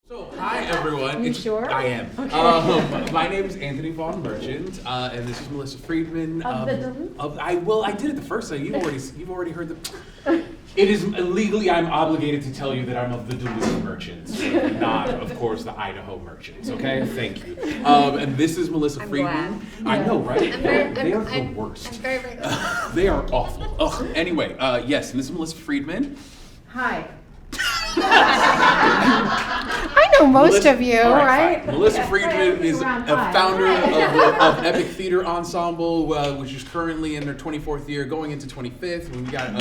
So, hi everyone. You sure? I am. Okay. My name is Anthony Von Merchant, and this is Melissa Friedman. Of the Duluth? I did it the first time. You've already heard the. It is legally, I'm obligated to tell you that I'm of the Duluth Merchants, not, of course, the Idaho Merchants. Okay, thank you. And this is Melissa Friedman. Glad. I know, right? They are the I'm worst. very glad. They are awful. Ugh. Anyway, yes, and this is Melissa Friedman. Hi. I know most of you, All right? fine. Melissa Yeah, Friedman is a around five. founder of Epic Theater Ensemble, which is currently in their 24th year, going into 25th. And we got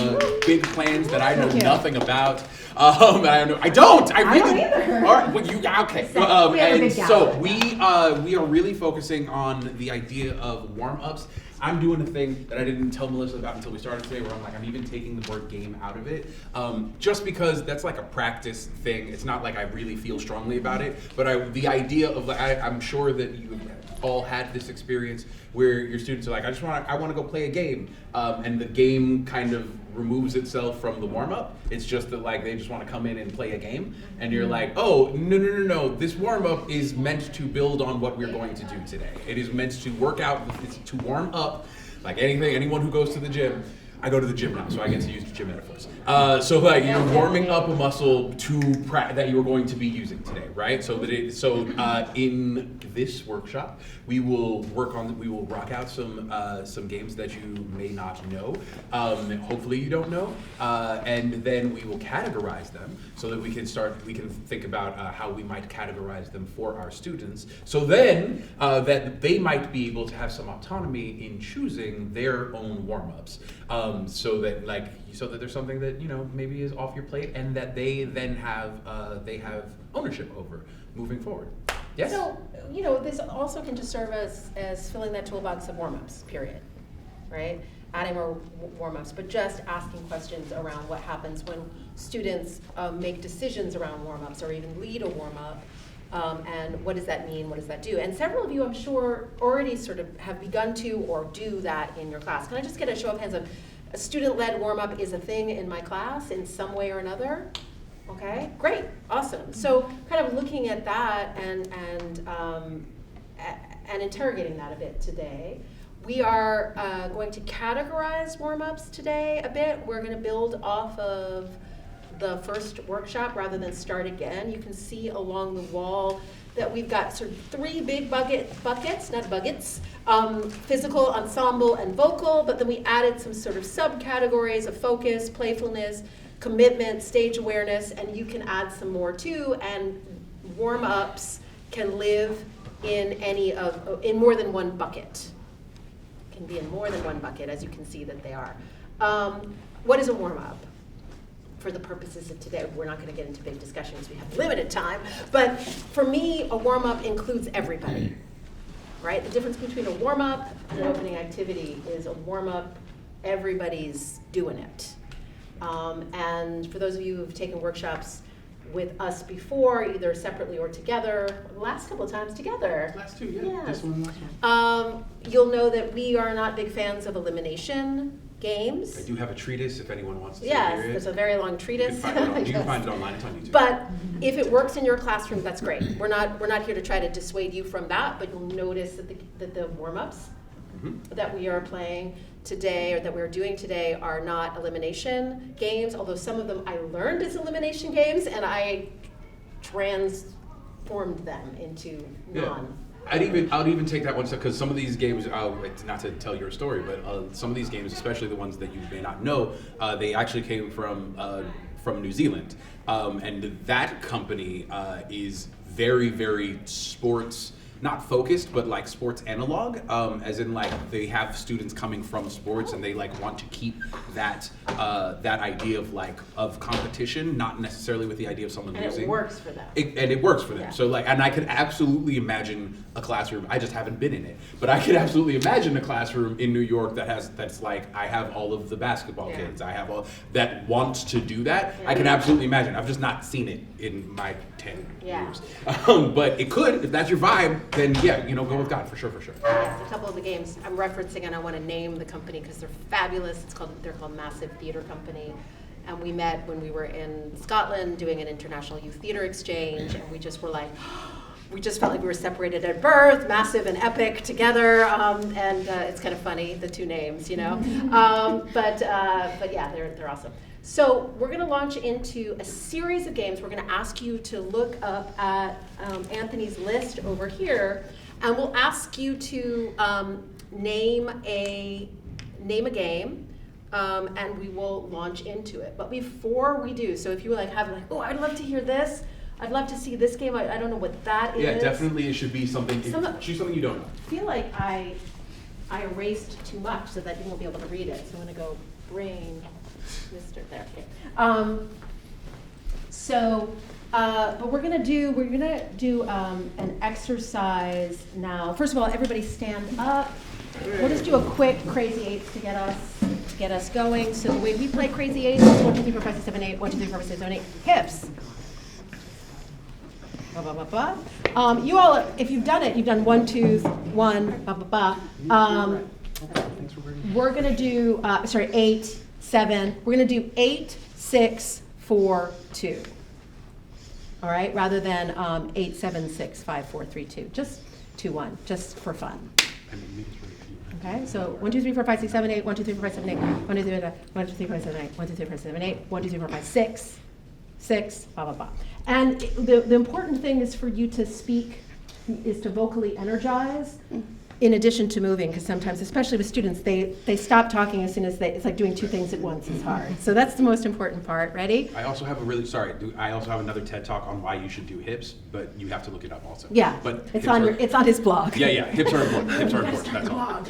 big plans that I know Thank you. nothing about. I don't. I really. don't either. All right. Well, you okay? We have a And big so gap. we are really focusing on the idea of warm-ups. I'm doing a thing that I didn't tell Melissa about until we started today, where I'm even taking the word game out of it, just because that's like a practice thing. It's not like I really feel strongly about it, but the idea of I'm sure that you all had this experience where your students are like, I want to go play a game, and the game kind of removes itself from the warm-up. It's just that they just want to come in and play a game, and you're like, oh, no, this warm-up is meant to build on what we're going to do today. It is meant to work out, it's to warm up, like anyone who goes to the gym. I go to the gym now, so I get to use gym metaphors. You're warming up a muscle that you are going to be using today, right? In this workshop, we will rock out some games that you may not know. Hopefully you don't know, and then we will categorize them so that we can think about how we might categorize them for our students. So then that they might be able to have some autonomy in choosing their own warm-ups. So that there's something that maybe is off your plate, and that they then have ownership over moving forward. Yes. So this also can just serve as filling that toolbox of warm-ups. Period. Right. Adding more warm-ups, but just asking questions around what happens when students make decisions around warm-ups or even lead a warm-up. And what does that mean? What does that do? And several of you, I'm sure, already sort of have begun to or do that in your class. Can I just get a show of hands of a student-led warm-up is a thing in my class in some way or another? Okay, great, awesome. So kind of looking at that and interrogating that a bit today. We are going to categorize warm-ups today a bit. We're going to build off of the first workshop rather than start again. You can see along the wall that we've got sort of three big buckets, physical, ensemble, and vocal, but then we added some sort of subcategories of focus, playfulness, commitment, stage awareness, and you can add some more too, and warm-ups can live in more than one bucket. Can be in more than one bucket, as you can see that they are. What is a warm-up? For the purposes of today, we're not going to get into big discussions, we have limited time, but for me, a warm-up includes everybody, right? The difference between a warm-up and an opening activity is a warm-up, everybody's doing it. And for those of you who've taken workshops with us before, either separately or together, the last couple of times together. Last two, yeah. Yes. This one and last one. You'll know that we are not big fans of elimination games. I do have a treatise if anyone wants to Yes, hear it. there's a very long treatise. You can find it online. It's on YouTube. But if it works in your classroom, that's great. We're not here to try to dissuade you from that, but you'll notice that the warm-ups that we are playing today or that we're doing today are not elimination games, although some of them I learned as elimination games and I transformed them into non. I'd even take that one step, because some of these games, not to tell your story, but some of these games, especially the ones that you may not know, they actually came from New Zealand, and that company is very, very sports. Not focused, but like sports analog, as in they have students coming from sports and they want to keep that idea of competition, not necessarily with the idea of someone And losing. it works for them. It works for them. Yeah. So and I could absolutely imagine a classroom. I just haven't been in it, but I could absolutely imagine a classroom in New York that's I have all of the basketball kids. I have all that wants to do that. Yeah. I can absolutely imagine. I've just not seen it in my 10 Yeah. years. But it could, if that's your vibe, then go with God for sure. Yes, a couple of the games I'm referencing, and I want to name the company because they're fabulous. They're called Massive Theater Company, and we met when we were in Scotland doing an international youth theater exchange, and we just were like, we just felt like we were separated at birth, massive and epic together, and it's kind of funny, the two names, you know. But yeah, they're awesome. So we're going to launch into a series of games. We're going to ask you to look up at Anthony's list over here, and we'll ask you to name a game, and we will launch into it. But before we do, so if you oh, I'd love to hear this. I'd love to see this game. I don't know what that is. Yeah, definitely it should be something, choose something you don't know. I feel like I erased too much so that you won't be able to read it. So I'm going to go bring Mr. there. Okay. But we're gonna do an exercise now. First of all, everybody stand up. We'll just do a quick Crazy Eights to get us going. So the way we play Crazy Eights is 1, 2, 3, 4, 5, 6, 7, 8. 1, 2, 3, 4, 5, 6, 7, 8. Hips. Ba, ba, ba, ba. You all, if you've done it, you've done 1, 2, 1, ba, ba, ba. We're gonna do 8, 7. We're gonna do 8, 6, 4, 2. All right, rather than 8, 7, 6, 5, 4, 3, 2. Just 2, 1, just for fun. Okay, so 1, 2, 3, 4, 5, 6, 7, 8. 1, 2, 3, 4, 5, 7, 8. 1, 2, 3, 4, 1, 2, 3, 4, 5, 7, 8. 1, 2, 3, 4, 5, 7, 8. 1, 2, 3, 4, 5, 6. 6, blah, blah, blah. And the important thing is for you to speak, is to vocally energize in addition to moving, because sometimes, especially with students, they stop talking as soon as it's like doing two things at once is hard. So that's the most important part. Ready? I also have I also have another TED Talk on why you should do hips, but you have to look it up also. Yeah, but it's on his blog. Yeah, hips are important. Hips are important, that's all.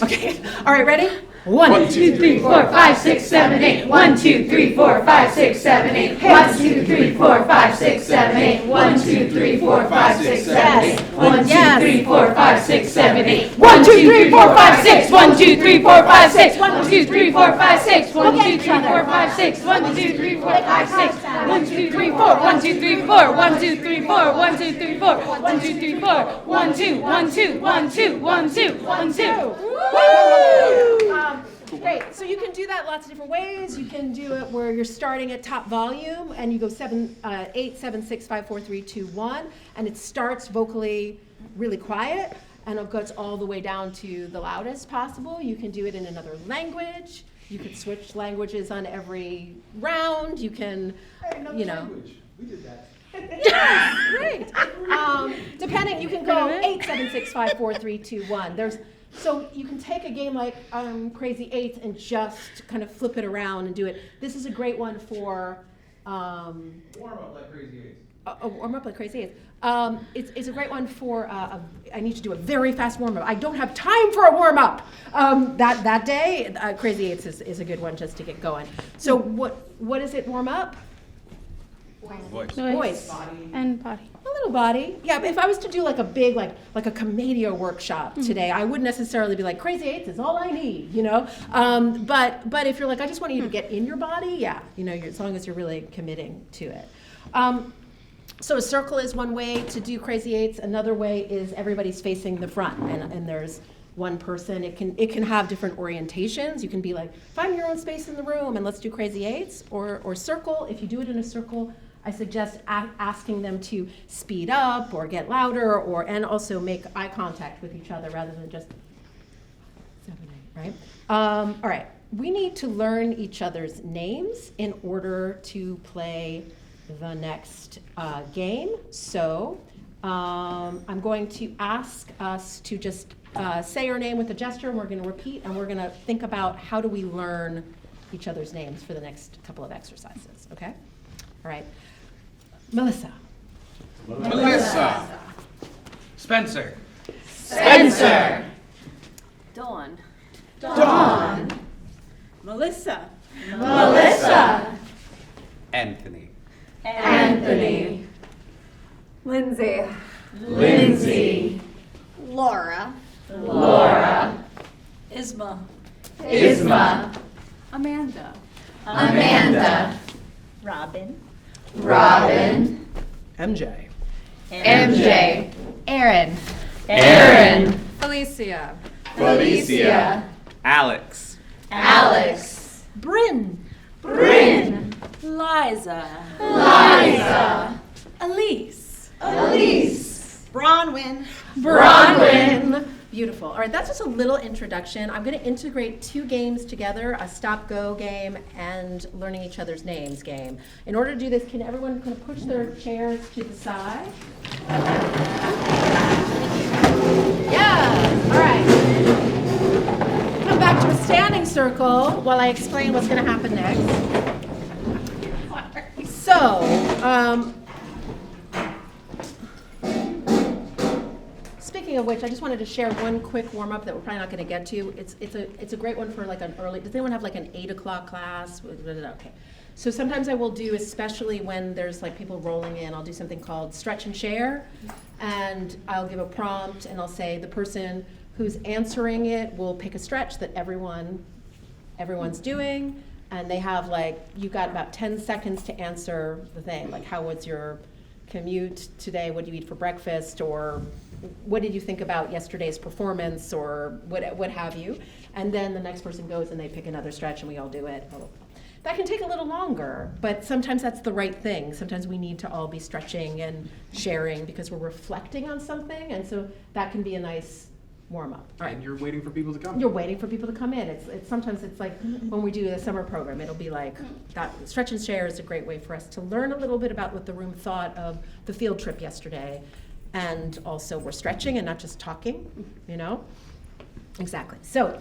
Okay, all right, ready? 1, 2, 3, 4, 5, 6, 7, 8. 1, 2, 3, 4, 5, 6, 7, 8. 1, 2, 3, 4, 5, 6, 7, 8. 1, 2, 3, 4, 5, 6, 7, 8. 1, 2, 3, 4, 5, 6, 7, 8. 1, 2, 3, 4, 5, 6. 1, 2, 3, 4, 5, 6. 1, 2, 3, 4, 5, 6. 1, 2, 3, 4, 5, 6. 1, 2, 3, 4, 5, 6. 1, 2, 3, 4. 1, 2, 3, 4. 1, 2, 3, 4. 1, 2, 3, 4. 1, 2, 3, 4. 1, 2, 1, 2, 1, 2, 1, 2, 1, 2. Woo! Great. So you can do that lots of different ways. You can do it where you're starting at top volume and you go 8, 7, 6, 5, 4, 3, 2, 1, and it starts vocally really quiet and it goes all the way down to the loudest possible. You can do it in another language. You could switch languages on every round. You can, Language. We did that. Yes, great. Depending, you can go 8, 7, 6, 5, 4, 3, 2, 1. So you can take a game like Crazy Eights and just kind of flip it around and do it. This is a great one for Warm up like Crazy Eights. Warm up like Crazy Eights. It's a great one for I need to do a very fast warm up. I don't have time for a warm up. That day, Crazy Eights is a good one just to get going. So what is it? Warm up? Voice. Body. And body. A little body. Yeah, but if I was to do like a big, like a Commedia workshop today, I wouldn't necessarily be like, Crazy Eights is all I need, But if you're like, I just want you to get in your body, yeah, as long as you're really committing to it. So a circle is one way to do Crazy Eights. Another way is everybody's facing the front, and there's one person. It can have different orientations. You can be like, find your own space in the room and let's do Crazy Eights, or circle. If you do it in a circle, I suggest asking them to speed up or get louder, and also make eye contact with each other rather than just 7, 8, right? All right, we need to learn each other's names in order to play the next game. So I'm going to ask us to just say our name with a gesture, and we're going to repeat, and we're going to think about how do we learn each other's names for the next couple of exercises, okay? All right. Melissa. Spencer. Spencer. Dawn. Dawn. Melissa. Melissa. Anthony. Anthony. Lindsay. Lindsay. Laura. Laura. Isma. Isma. Amanda. Amanda. Robin. Robin. MJ. MJ. Aaron. Aaron. Felicia. Felicia. Alex. Alex. Bryn. Bryn. Liza. Liza. Elise. Elise. Bronwyn. Bronwyn. Beautiful. All right, that's just a little introduction. I'm going to integrate two games together, a stop-go game and learning each other's names game. In order to do this, can everyone kind of push their chairs to the side? Yeah. All right. Come back to a standing circle while I explain what's going to happen next. So, speaking of which, I just wanted to share one quick warm-up that we're probably not going to get to. It's a great one for like an early. Does anyone have like an 8 o'clock class? Okay. So sometimes I will do, especially when there's like people rolling in, I'll do something called stretch and share, and I'll give a prompt and I'll say the person who's answering it will pick a stretch that everyone's doing, and they have like, you've got about 10 seconds to answer the thing, like how was your commute today, what do you eat for breakfast, or what did you think about yesterday's performance, or what have you. And then the next person goes and they pick another stretch and we all do it. That can take a little longer, but sometimes that's the right thing. Sometimes we need to all be stretching and sharing because we're reflecting on something, and so that can be a nice warm-up. All right. And you're waiting for people to come. You're waiting for people to come in. Sometimes it's like when we do a summer program, it'll be like that. Stretch and share is a great way for us to learn a little bit about what the room thought of the field trip yesterday, and also we're stretching and not just talking, you know? Exactly. So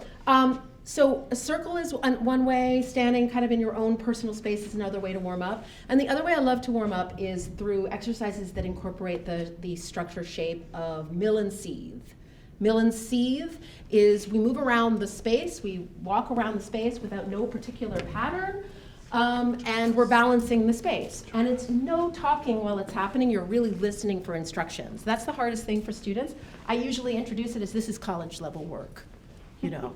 a circle is one way, standing kind of in your own personal space is another way to warm up. And the other way I love to warm up is through exercises that incorporate the structure shape of mill and sieve. Mill and sieve is we move around the space, we walk around the space without no particular pattern, and we're balancing the space. And it's no talking while it's happening, you're really listening for instructions. That's the hardest thing for students. I usually introduce it as this is college level work, you know,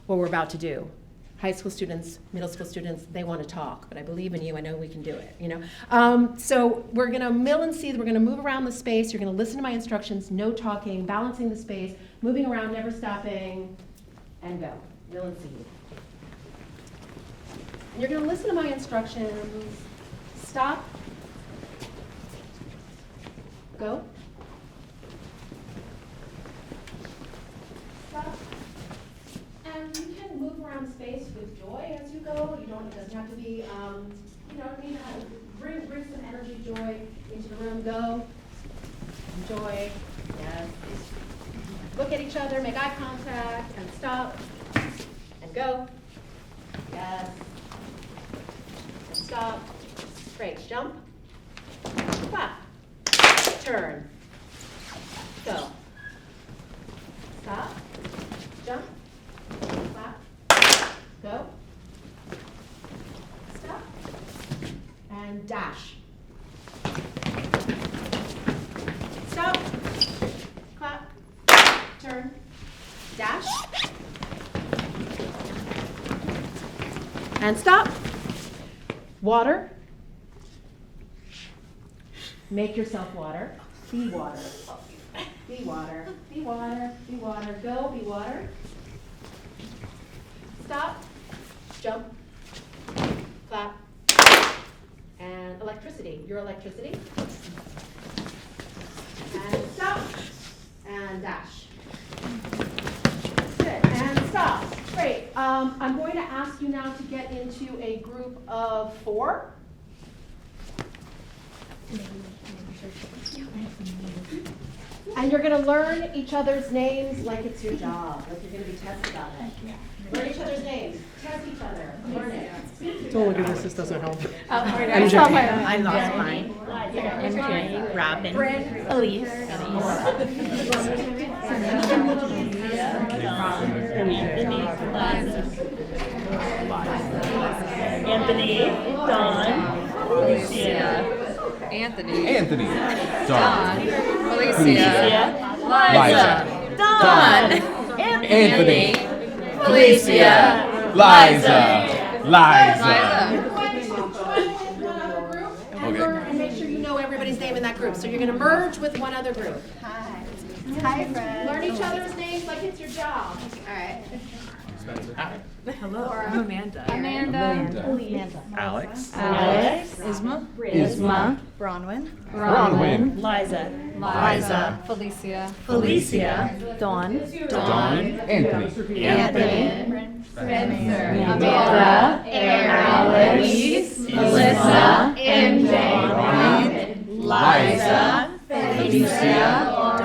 what we're about to do. High school students, middle school students, they want to talk, but I believe in you, I know we can do it, you know. So we're gonna mill and sieve, we're gonna move around the space, you're gonna listen to my instructions, no talking, balancing the space, moving around, never stopping, and go, mill and sieve. And you're gonna listen to my instructions, stop, go, stop. And you can move around space with joy as you go. It doesn't have to be, bring some energy, joy into the room. Go, enjoy, yes. Look at each other, make eye contact, and stop, and go, yes. And stop, great, jump, clap, turn, go, stop, jump, clap, go, stop, and dash. Stop, clap, turn, dash, and stop. Water. Make yourself water. Be water. Be water. Be water. Be water. Go, be water. Stop, jump, clap, and electricity. Your electricity. And stop, and dash. Good, and stop. Great. I'm going to ask you now to get into a group of 4. And you're going to learn each other's names like it's your job, like you're going to be tested on it. Learn each other's names. Test each other. Learn it. Don't look at this doesn't help. I lost mine. MJ, Robin, Elise, Anthony, Dawn, Alicia. Anthony. Dawn. Felicia. Liza. Dawn, Anthony. Felicia. Liza. Liza. Okay. And make sure you know everybody's name in that group. So you're going to merge with one other group. Hi. Hi, friends. Learn each other's names like it's your job. All right. I'm Amanda. Alex. Isma. Bronwyn. Liza. Felicia. Dawn. Anthony. Spencer. Amanda. Aaron. Elise. Melissa. MJ. Liza. Felicia.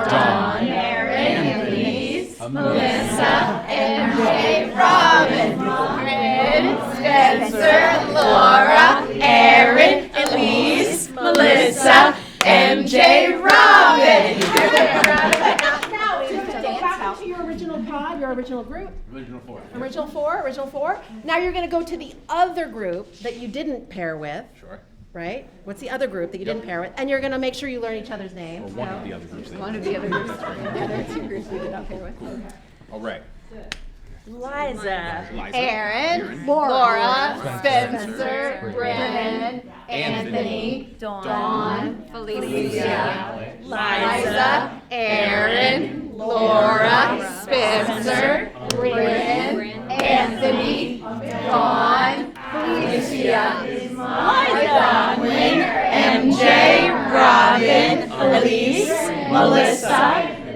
Dawn. Anthony. Melissa. MJ. Robin. Bryn. Spencer. Laura. Aaron. Elise. Melissa. MJ. Robin. Now, back to your original pod, your original group. Original four. Now you're going to go to the other group that you didn't pair with. Sure. Right? What's the other group that you didn't pair with? And you're going to make sure you learn each other's names. Or one of the other groups. One of the other groups. Yeah, there are two groups we did not pair with. All right. Liza. Liza. Aaron. Laura. Spencer. Brennan. Anthony. Dawn. Felicia. Liza. Aaron. Laura. Spencer. Brennan. Anthony. Dawn. Felicia. Liza. MJ. Robin. Elise. Melissa.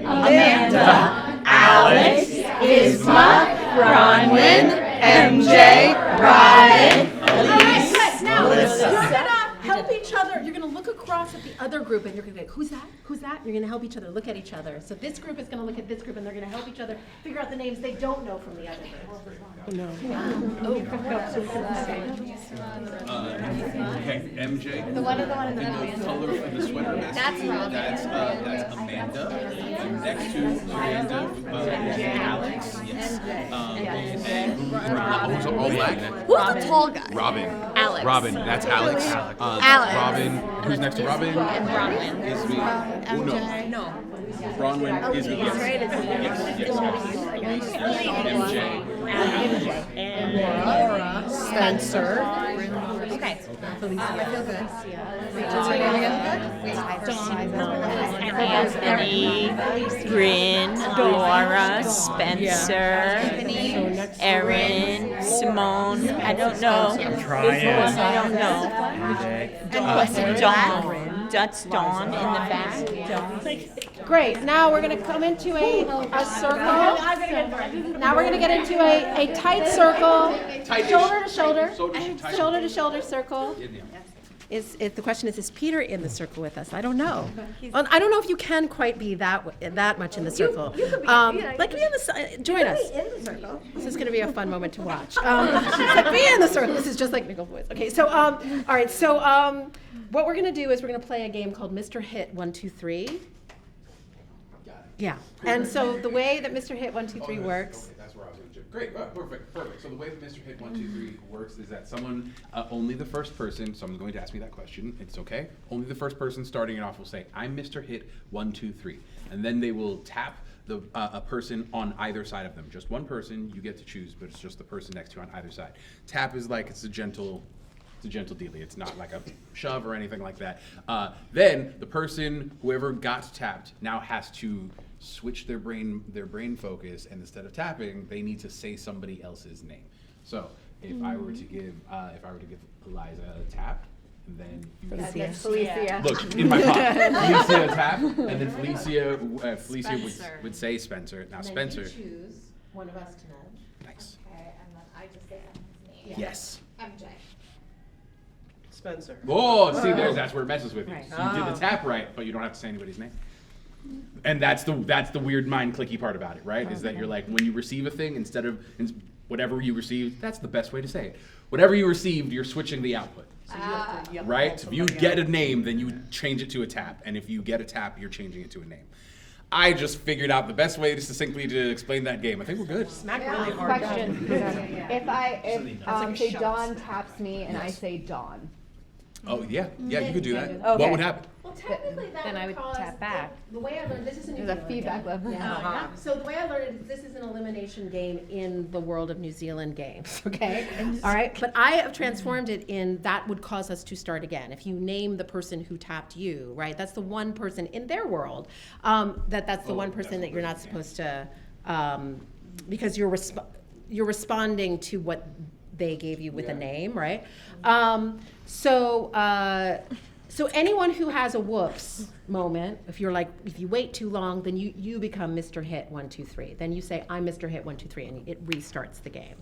Amanda. Alex. Isma. Bronwyn. MJ. Robin. Elise. Now, Melissa. you're going to help each other. You're going to look across at the other group and you're going to be like, who's that? Who's that? You're going to help each other look at each other. So this group is going to look at this group and they're going to help each other figure out the names they don't know from the other group. Okay, MJ. The one in the And the color for the sweater vest. That's Robin. That's Amanda. And next to Amanda, is Alex. Yes. And who's all black? Who's the tall guy? Robin. Alex. Robin. That's Alex. Alex. Robin. Who's next to Robin? And Bronwyn. Is me. Oh no. No. Bronwyn is me. Yes. MJ. Laura. Spencer. Okay. Anthony, Bryn, Laura, Spencer, Erin, Simone. I don't know. I'm trying. I don't know. Dawn. That's Dawn in the back. Great. Now we're going to come into a circle. Now we're going to get into a tight circle. Shoulder to shoulder. Shoulder to shoulder circle. The question is Peter in the circle with us? I don't know. Well, I don't know if you can quite be that much in the circle. Like be on the side. Join us. This is going to be a fun moment to watch. Like be in the circle. This is just like Nicole Boys. Okay. So all right. So what we're going to do is we're going to play a game called Mr. Hit 1 2 3. Yeah. And so the way that Mr. Hit 1 2 3 works. That's where I was going to jump. Great. Perfect. So the way that Mr. Hit 1 2 3 works is that someone, only the first person, someone's going to ask me that question. It's okay. Only the first person starting it off will say, "I'm Mr. Hit 1 2 3," and then they will tap a person on either side of them. Just one person. You get to choose, but it's just the person next to you on either side. Tap is like it's a gentle dealie. It's not like a shove or anything like that. Then the person, whoever got tapped, now has to switch their brain focus, and instead of tapping, they need to say somebody else's name. So if I were to give Eliza a tap, and then Felicia. look in my pocket, Felicia a tap, and then Felicia would say Spencer. Now Spencer. Choose one of us to nudge. Nice. Okay, and then I just say Anthony's name. Yes. MJ. Spencer. Oh, see, that's where it messes with you. So you did the tap right, but you don't have to say anybody's name. And that's the weird mind clicky part about it, right? Is that you're like, when you receive a thing, instead of whatever you received, that's the best way to say it. Whatever you received, you're switching the output. Right? So if you get a name, then you change it to a tap. And if you get a tap, you're changing it to a name. I just figured out the best way succinctly to explain that game. I think we're good. Question. If say Dawn taps me and I say Dawn. Oh, yeah, you could do that. Okay. What would happen? Well, technically that Then I would cause tap back. The way I learned, this is a New There's a Zealand feedback game. loop. Yeah. So the way I learned it is this is an elimination game in the world of New Zealand games, okay? All right, but I have transformed it in that would cause us to start again. If you name the person who tapped you, right? That's the one person in their world, that's the one person that you're not supposed to, because you're you're responding to what they gave you with a name, right? So anyone who has a whoops moment, if you wait too long, then you become Mr. Hit 1 2 3. Then you say, I'm Mr. Hit 1 2 3, and it restarts the game.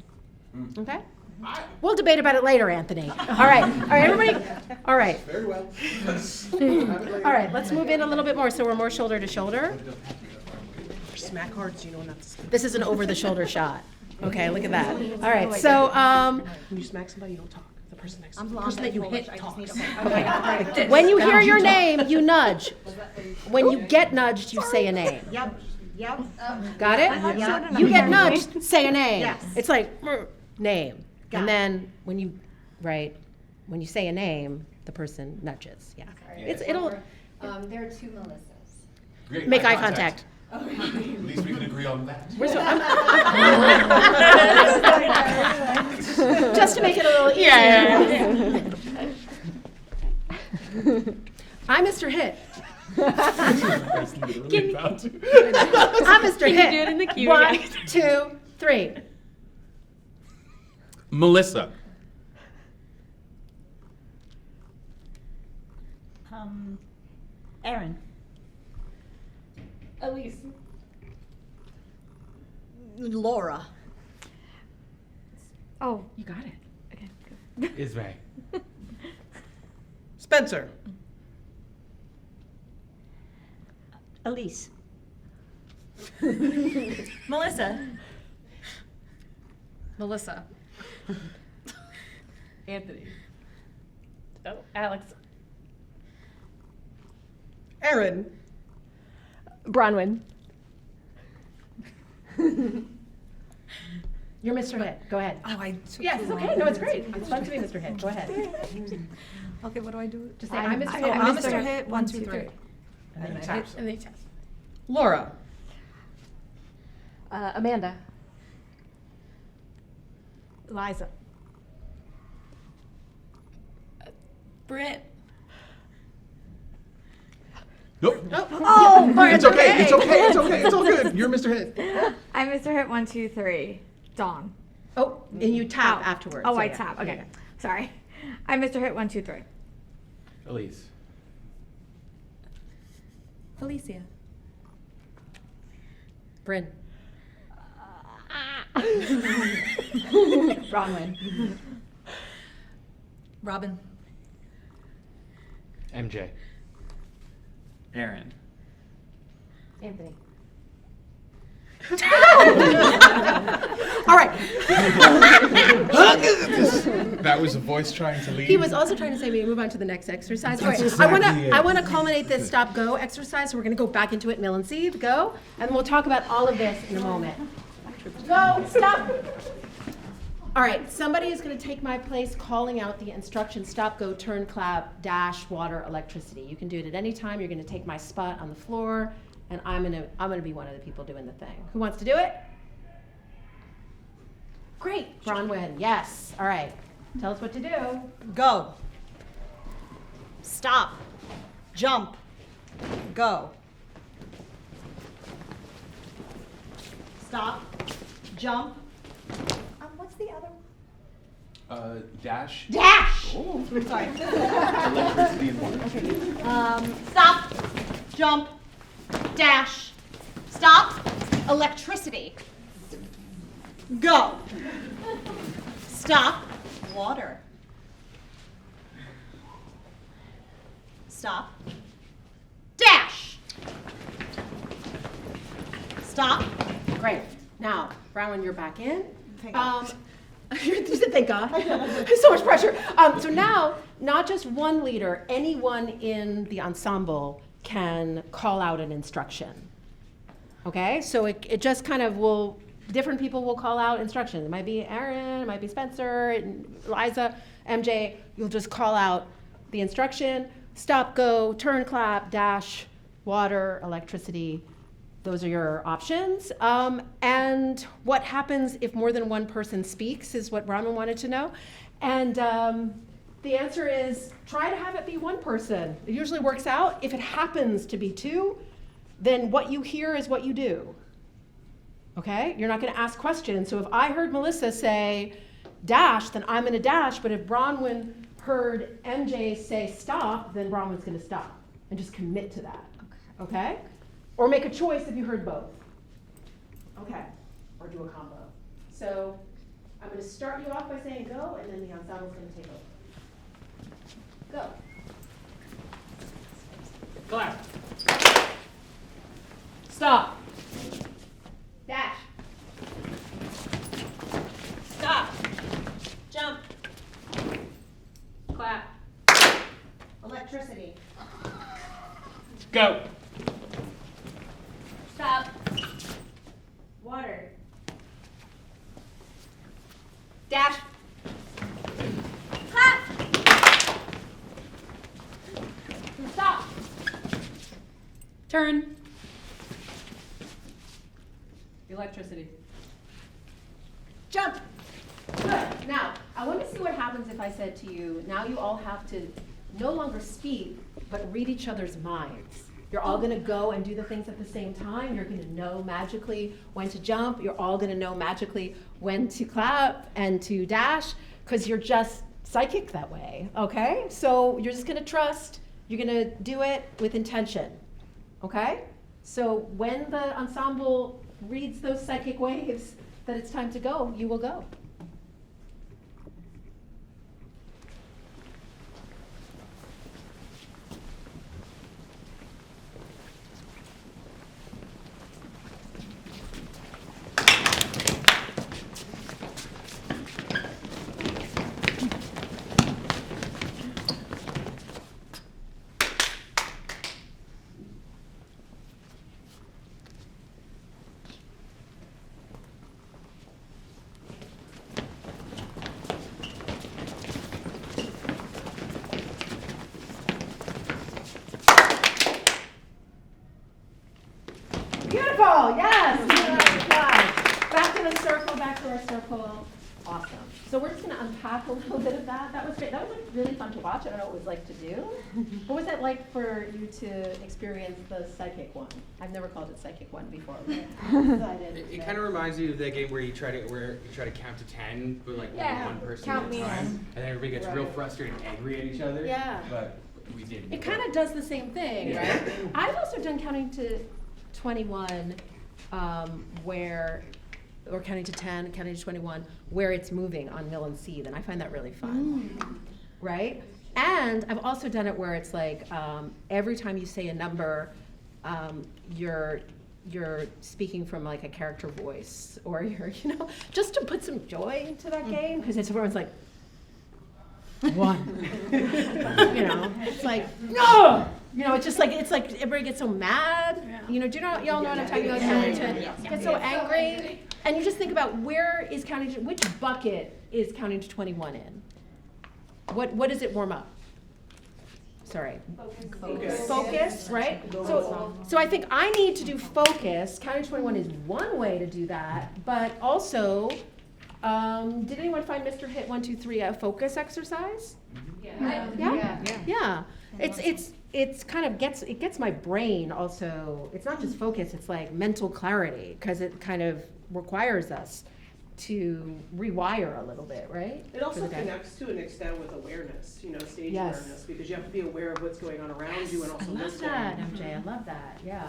Okay? We'll debate about it later, Anthony. All right, everybody. All right. Very well. All right, let's move in a little bit more so we're more shoulder to shoulder. Smack hard so you know not to skip. This is an over-the-shoulder shot. Okay, look at that. All right, so When you smack somebody, you don't talk. The person next to I'm you. The blonde, person that you I'm hit Polish, I just talks. need when you hear your name, you nudge. When you get nudged, you say a name. Yep. Got it? Yep. You get nudged, say a name. Yes. It's like name. Got And it. then when you say a name, the person nudges. Yeah. It'll There are 2 Melissas. Great. make eye contact. At least we can agree on that. Just to make it a little easier. I'm Mr. Hit. I'm Mr. Hit. do it in the queue? 1 2 3. Melissa. Aaron. Elise. Laura. Oh, You got it. Ismay. Spencer. Elise. Melissa. Melissa. Anthony. Oh, Alex. Aaron. Bronwyn. You're Mr. Hit. Go ahead. Oh, I Yes, it's okay. No, it's great. It's fun to be Mr. Hit. Go ahead. Okay, what do I do? Just say, I'm Mr. Hit. I'm Mr. Hit 1 2 3. And then tap. And they test. Laura. Amanda. Liza. Britt. Nope. Oh, It's okay. It's okay. It's okay. It's all good. You're Mr. Hit. I'm Mr. Hit 1 2 3. Dawn. Oh, and you tap afterwards. Oh, I Yeah, tap. yeah, Okay. yeah. Sorry. I'm Mr. Hit 1 2 3. Elise. Felicia. Bryn. Bronwyn. Robin. MJ. Aaron. Anthony. All right. That was a voice trying to leave. He was also trying to say we move on to the next exercise. All right. exactly I want to culminate this stop go exercise. So we're going to go back into it, Mill and Seed. Go, and we'll talk about all of this in a moment. Go. Stop. All right. Somebody is going to take my place, calling out the instruction: stop, go, turn, clap, dash, water, electricity. You can do it at any time. You're going to take my spot on the floor, and I'm gonna be one of the people doing the thing. Who wants to do it? Great, Bronwyn. Yes. All right. Tell us what to do. Go. Stop. Jump. Go. Stop. Jump. What's the other? Dash. Dash. Sorry. Electricity and water. Stop. Jump. Dash. Stop. Electricity. Go. Stop. Water. Stop. Dash. Stop. Great. Now, Bronwyn, you're back in. Thank God. You said thank God. There's so much pressure. So now, not just one leader, anyone in the ensemble can call out an instruction. Okay? So it just kind of will, different people will call out instructions. It might be Aaron, it might be Spencer, Liza, MJ. You'll just call out the instruction: stop, go, turn, clap, dash, water, electricity. Those are your options. And what happens if more than one person speaks is what Brahman wanted to know. And the answer is try to have it be one person. It usually works out. If it happens to be two, then what you hear is what you do. Okay? You're not gonna ask questions. So if I heard Melissa say dash, then I'm gonna dash, but if Bronwyn heard MJ say stop, then Bronwyn's gonna stop and just commit to that. Okay? Or make a choice if you heard both. Okay? Or do a combo. So I'm gonna start you off by saying go, and then the ensemble's gonna take over. Go. Clap. Stop. Dash. Stop. Jump. Clap. Electricity. Go. Stop. Water. Dash. Clap. Stop. Turn. Electricity. Jump. Good. Now, I want to see what happens if I said to you, now you all have to no longer speak, but read each other's minds. You're all going to go and do the things at the same time. You're going to know magically when to jump. You're all going to know magically when to clap and to dash, because you're just psychic that way, okay? So you're just going to trust. You're going to do it with intention, okay? So when the ensemble reads those psychic waves that it's time to go, you will go. Beautiful, yes. Back to the circle, back to our circle. Awesome. So we're just going to unpack a little bit of that. That was great. That was like really fun to watch. I don't know what it was like to do. What was it like for you to experience the psychic one? I've never called it psychic one before. But It kind of reminds you of that game where you try to count to 10, but like Yeah, one person count at me a time, in. and then everybody gets real frustrated and angry at each other. Yeah. But we did. It kind of does the same thing, Yeah. right? I've also done counting to 21, or counting to 10, counting to 21, where it's moving on Mill and Seed, and I find that really fun, right? And I've also done it where it's like every time you say a number, you're speaking from like a character voice, or you're, just to put some joy into that game, because it's everyone's like, 1. It's like, no! It's just like, everybody gets so mad. Do y'all know what I'm talking about? Get so angry. And you just think about which bucket is counting to 21 in? What does it warm up? Sorry. Focus, right? So I think I need to do focus. Counting to 21 is one way to do that, but also, did anyone find Mr. Hit 1, 2, 3 a focus exercise? Yeah. It's kind of gets my brain also. It's not just focus, it's like mental clarity, because it kind of requires us to rewire a little bit, right? It also connects to an extent with awareness, stage Yes. awareness, because you have to be aware of what's going on around you and also I love listening. that, MJ. I love that. Yeah.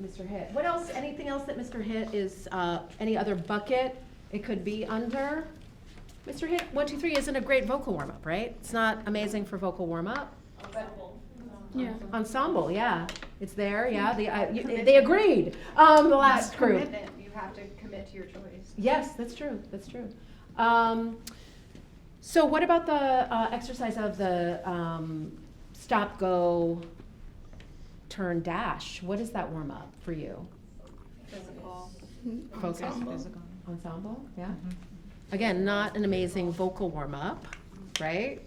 Mr. Hit. What else? Anything else that Mr. Hit is? Any other bucket it could be under? Mr. Hit 1, 2, 3 isn't a great vocal warm up, right? It's not amazing for vocal warm up. Yeah. Ensemble, yeah. It's there, yeah. They agreed. The last group. Commitment. You have to commit to your choice. Yes, that's true. That's true. So what about the exercise of the stop, go, turn, dash? What is that warm up for you? Physical. Focus. Ensemble. Ensemble, yeah. Again, not an amazing vocal warm up, right?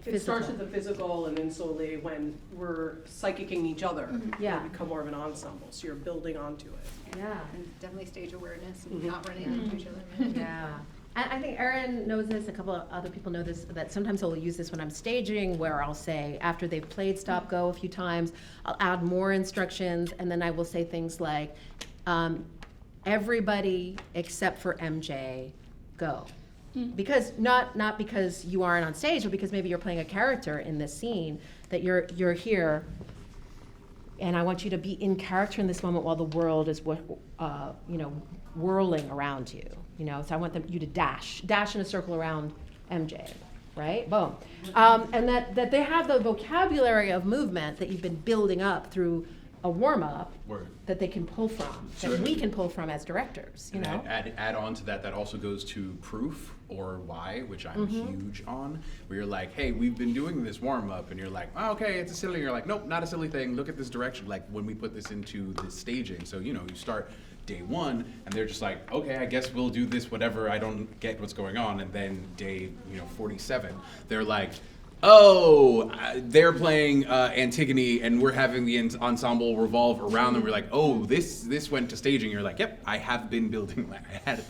It starts with the physical, and then slowly when we're psychicking each other, Yeah. we become more of an ensemble, so you're building onto it. Yeah. And definitely stage awareness Mhm. and not running into each other. Yeah. And I think Erin knows this, a couple of other people know this, that sometimes I'll use this when I'm staging, where I'll say, after they've played stop, go a few times, I'll add more instructions, and then I will say things like, everybody except for MJ, go. Because, not because you aren't on stage, but because maybe you're playing a character in this scene, that you're here, and I want you to be in character in this moment while the world is whirling around you. So I want you to dash in a circle around MJ, right? Boom. And that they have the vocabulary of movement that you've been building up through a warm-up that they can pull from, that we can pull from as directors, Add on to that, that also goes to proof or why, which I'm huge on, where you're like, hey, we've been doing this warm-up, and you're like, oh, okay, it's a silly, you're like, nope, not a silly thing, look at this direction, like when we put this into the staging. So, you start day one, and they're just like, okay, I guess we'll do this, whatever, I don't get what's going on, and then day, 47, they're like, oh, they're playing Antigone, and we're having the ensemble revolve around them. We're like, oh, this went to staging. You're like, yep, I have been building.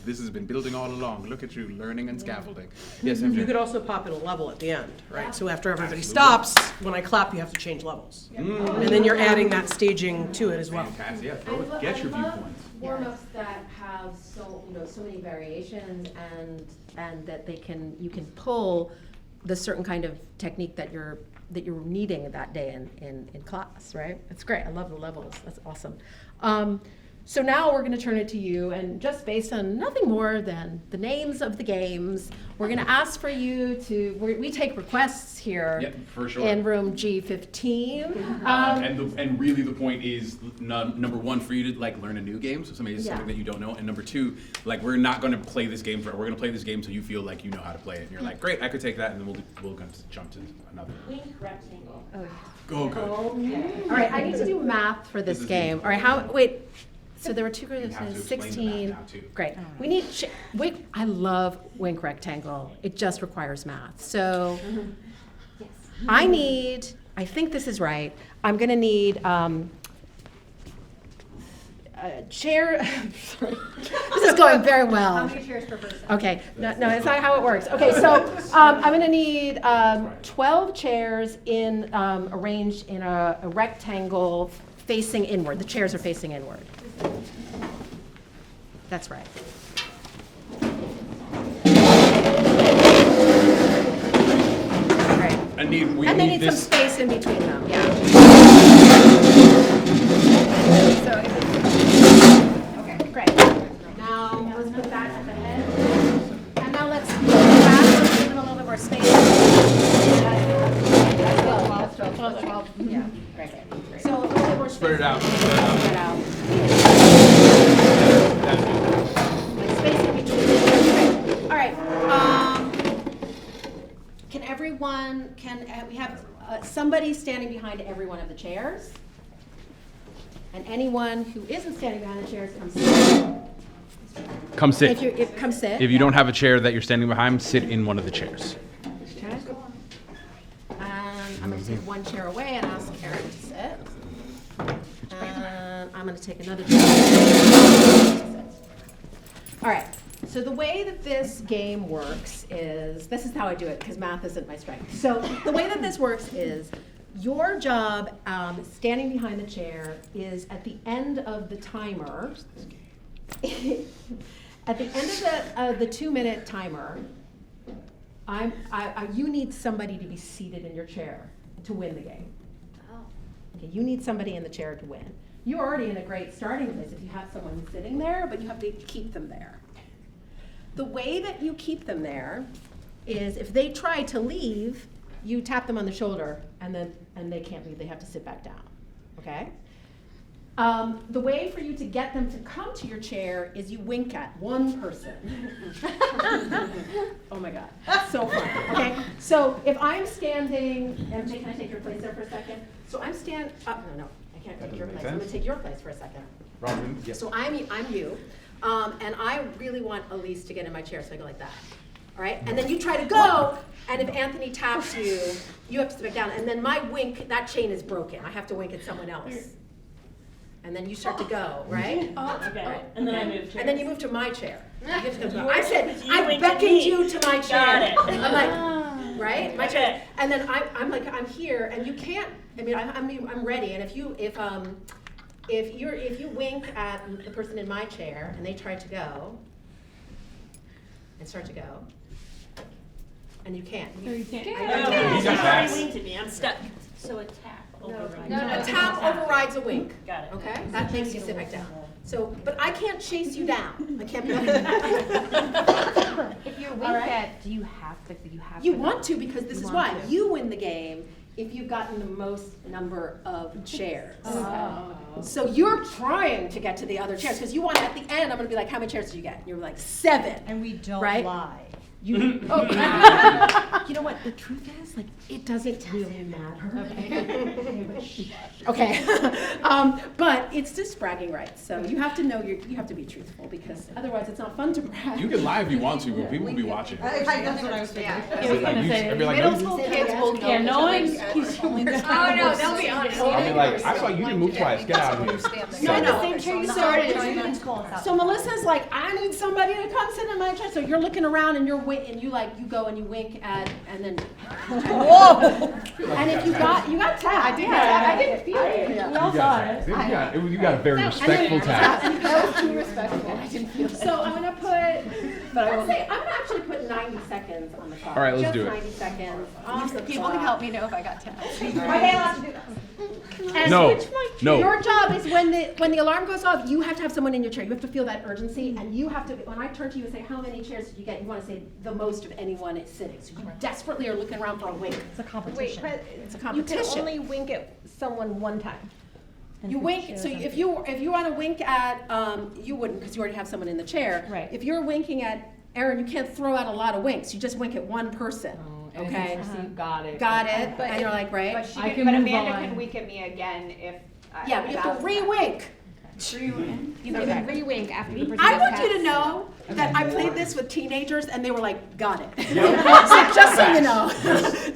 This has been building all along. Look at you, learning and scaffolding. Yes, MJ. You could also pop in a level at the end, right? So after everybody stops, when I clap, you have to change levels. And then you're adding that staging to it as well. Fantastic. Yeah, get your viewpoints. Warm-ups that have so many variations, and that you can pull the certain kind of technique that you're needing that day in class, right? It's great. I love the levels. That's awesome. So now we're going to turn it to you, and just based on nothing more than the names of the games, we're going to ask for you to. We take requests here. Yep, for sure. In room G15. And really the point is number one, for you to learn a new game, so something that you don't know, and number two, we're not going to play this game we're going to play this game so you feel like you know how to play it, and you're like, great, I could take that, and then we'll jump to another. Wink rectangle. Go. Okay. All right, I need to do math for this game. All right, wait. So there were two groups of 16. Great. We need, I love wink rectangle. It just requires math. So I think this is right. I'm going to need a chair. This is going very well. How many chairs per person? Okay, no, it's not how it works. Okay, so I'm going to need 12 chairs arranged in a rectangle facing inward. The chairs are facing inward. That's right. Right. And they need some space in between them, yeah. Okay, great. Now let's put that at the head. And now let's put it back, give them a little bit more space. That's 12. Yeah, great. So a little bit more space. Spread it out. Spread out. Space in between. All right. Can we have somebody standing behind every one of the chairs? And anyone who isn't standing behind the chairs, come sit. Come sit. Come sit. If you don't have a chair that you're standing behind, sit in one of the chairs. Okay. I'm going to take one chair away and ask Erin to sit. And I'm going to take another chair. All right. So the way that this game works is, this is how I do it because math isn't my strength. So the way that this works is your job standing behind the chair is at the end of the timer, at the end of the 2-minute timer, you need somebody to be seated in your chair to win the game. Okay, you need somebody in the chair to win. You're already in a great starting place if you have someone sitting there, but you have to keep them there. The way that you keep them there is if they try to leave, you tap them on the shoulder and they can't leave, they have to sit back down, okay? The way for you to get them to come to your chair is you wink at one person. Oh my God, that's so fun, okay? So if I'm standing, MJ, can I take your place there for a second? So I'm no, I can't take your place. I'm gonna take your place for a second. Robin, yes. So I'm you, and I really want Elise to get in my chair, so I go like that. All right, and then you try to go, and if Anthony taps you, you have to sit back down, and then my wink, that chain is broken. I have to wink at someone else. And then you start to go, right? Okay. And then I move chairs. And then you move to my chair. I said, I beckoned you to my chair. I'm like, right? My chair. And then I'm like, I'm here, and you can't. I mean, I'm ready. And if you wink at the person in my chair and they try to go and start to go, and you can't. You can't. I winked at me. I'm stuck. So a tap overrides. A tap overrides a wink. Got it. Okay, that makes you sit back down. So, but I can't chase you down. I can't be like. If you're wink at, do you have to? You want to, because this is why you win the game if you've gotten the most number of chairs. So you're trying to get to the other chairs because you want at the end. I'm going to be like, how many chairs did you get? And you're like 7. And we don't Right? lie. You know what? The truth is, like, it doesn't really matter. Okay. But it's just bragging rights. So you have to know you have to be truthful because otherwise it's not fun to brag. You can lie if you want to, but people will be watching. That's what I was thinking. I'd be like, Middle no, school kids will know. Yeah, no one. Oh, no, they'll be honest. I'll be like, I saw you didn't move twice. Get out of here. No. Same chair you So, so Melissa's like, I need somebody to come sit in my chair. So you're looking around and you go and you wink at, and then. Whoa! And if you got tapped. I didn't feel it. We all saw it. You got a very respectful tap. That was too respectful. I didn't feel it. So I'm gonna put, I'm gonna actually put 90 seconds on the clock. All right, let's do it. Just 90 seconds on the People clock. can help me know if I got tapped. And No. Your job is when the alarm goes off, you have to have someone in your chair. You have to feel that urgency, and you have to. When I turn to you and say, "How many chairs did you get?" You want to say the most of anyone is sitting. So you desperately are looking around for a wink. It's a competition. Wait, It's a but competition. you can only wink at someone one time. You wink. So if you want to wink at, you wouldn't because you already have someone in the chair. Right. If you're winking at Erin, you can't throw out a lot of winks. You just wink at one person. Okay. Got it. Got it. And you're like, right? But, I can move Amanda on. can wink at me again if. Yeah, but you have to re-wink. You can re-wink after the person I gets want you to tapped. know that I played this with teenagers and they were like, got it. So just so you know.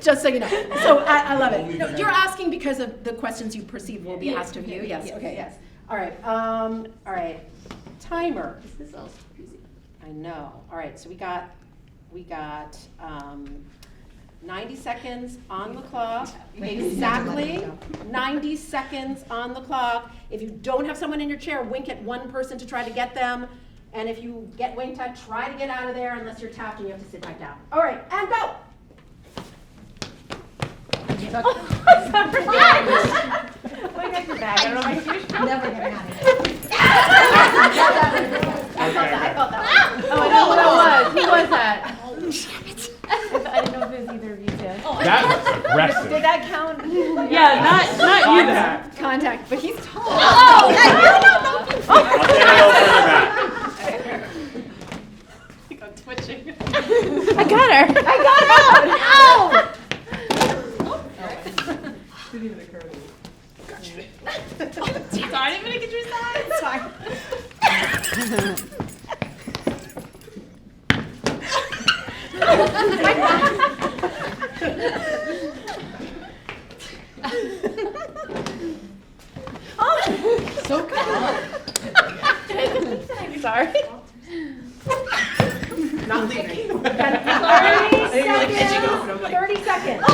Just so you know. So I love it. No, you're asking because of the questions you perceive will be asked of you. Yes. Okay. Yes. All right. All right. Timer. This is also easy. I know. All right. So we got 90 seconds on the clock. Exactly 90 seconds on the clock. If you don't have someone in your chair, wink at one person to try to get them. And if you get winked at, try to get out of there unless you're tapped and you have to sit back down. All right, and go. Never get mad at I felt that one. Oh, I know what it was. Who was that? I didn't know if it was either of you two. That's aggressive. Did that count? Yeah, not you then. Contact, but he's tall. I'll get it over I got her. I got her. Ow! Sorry, I didn't mean to get your side. It's fine. So good. I'm sorry. Not leaving. 30 seconds.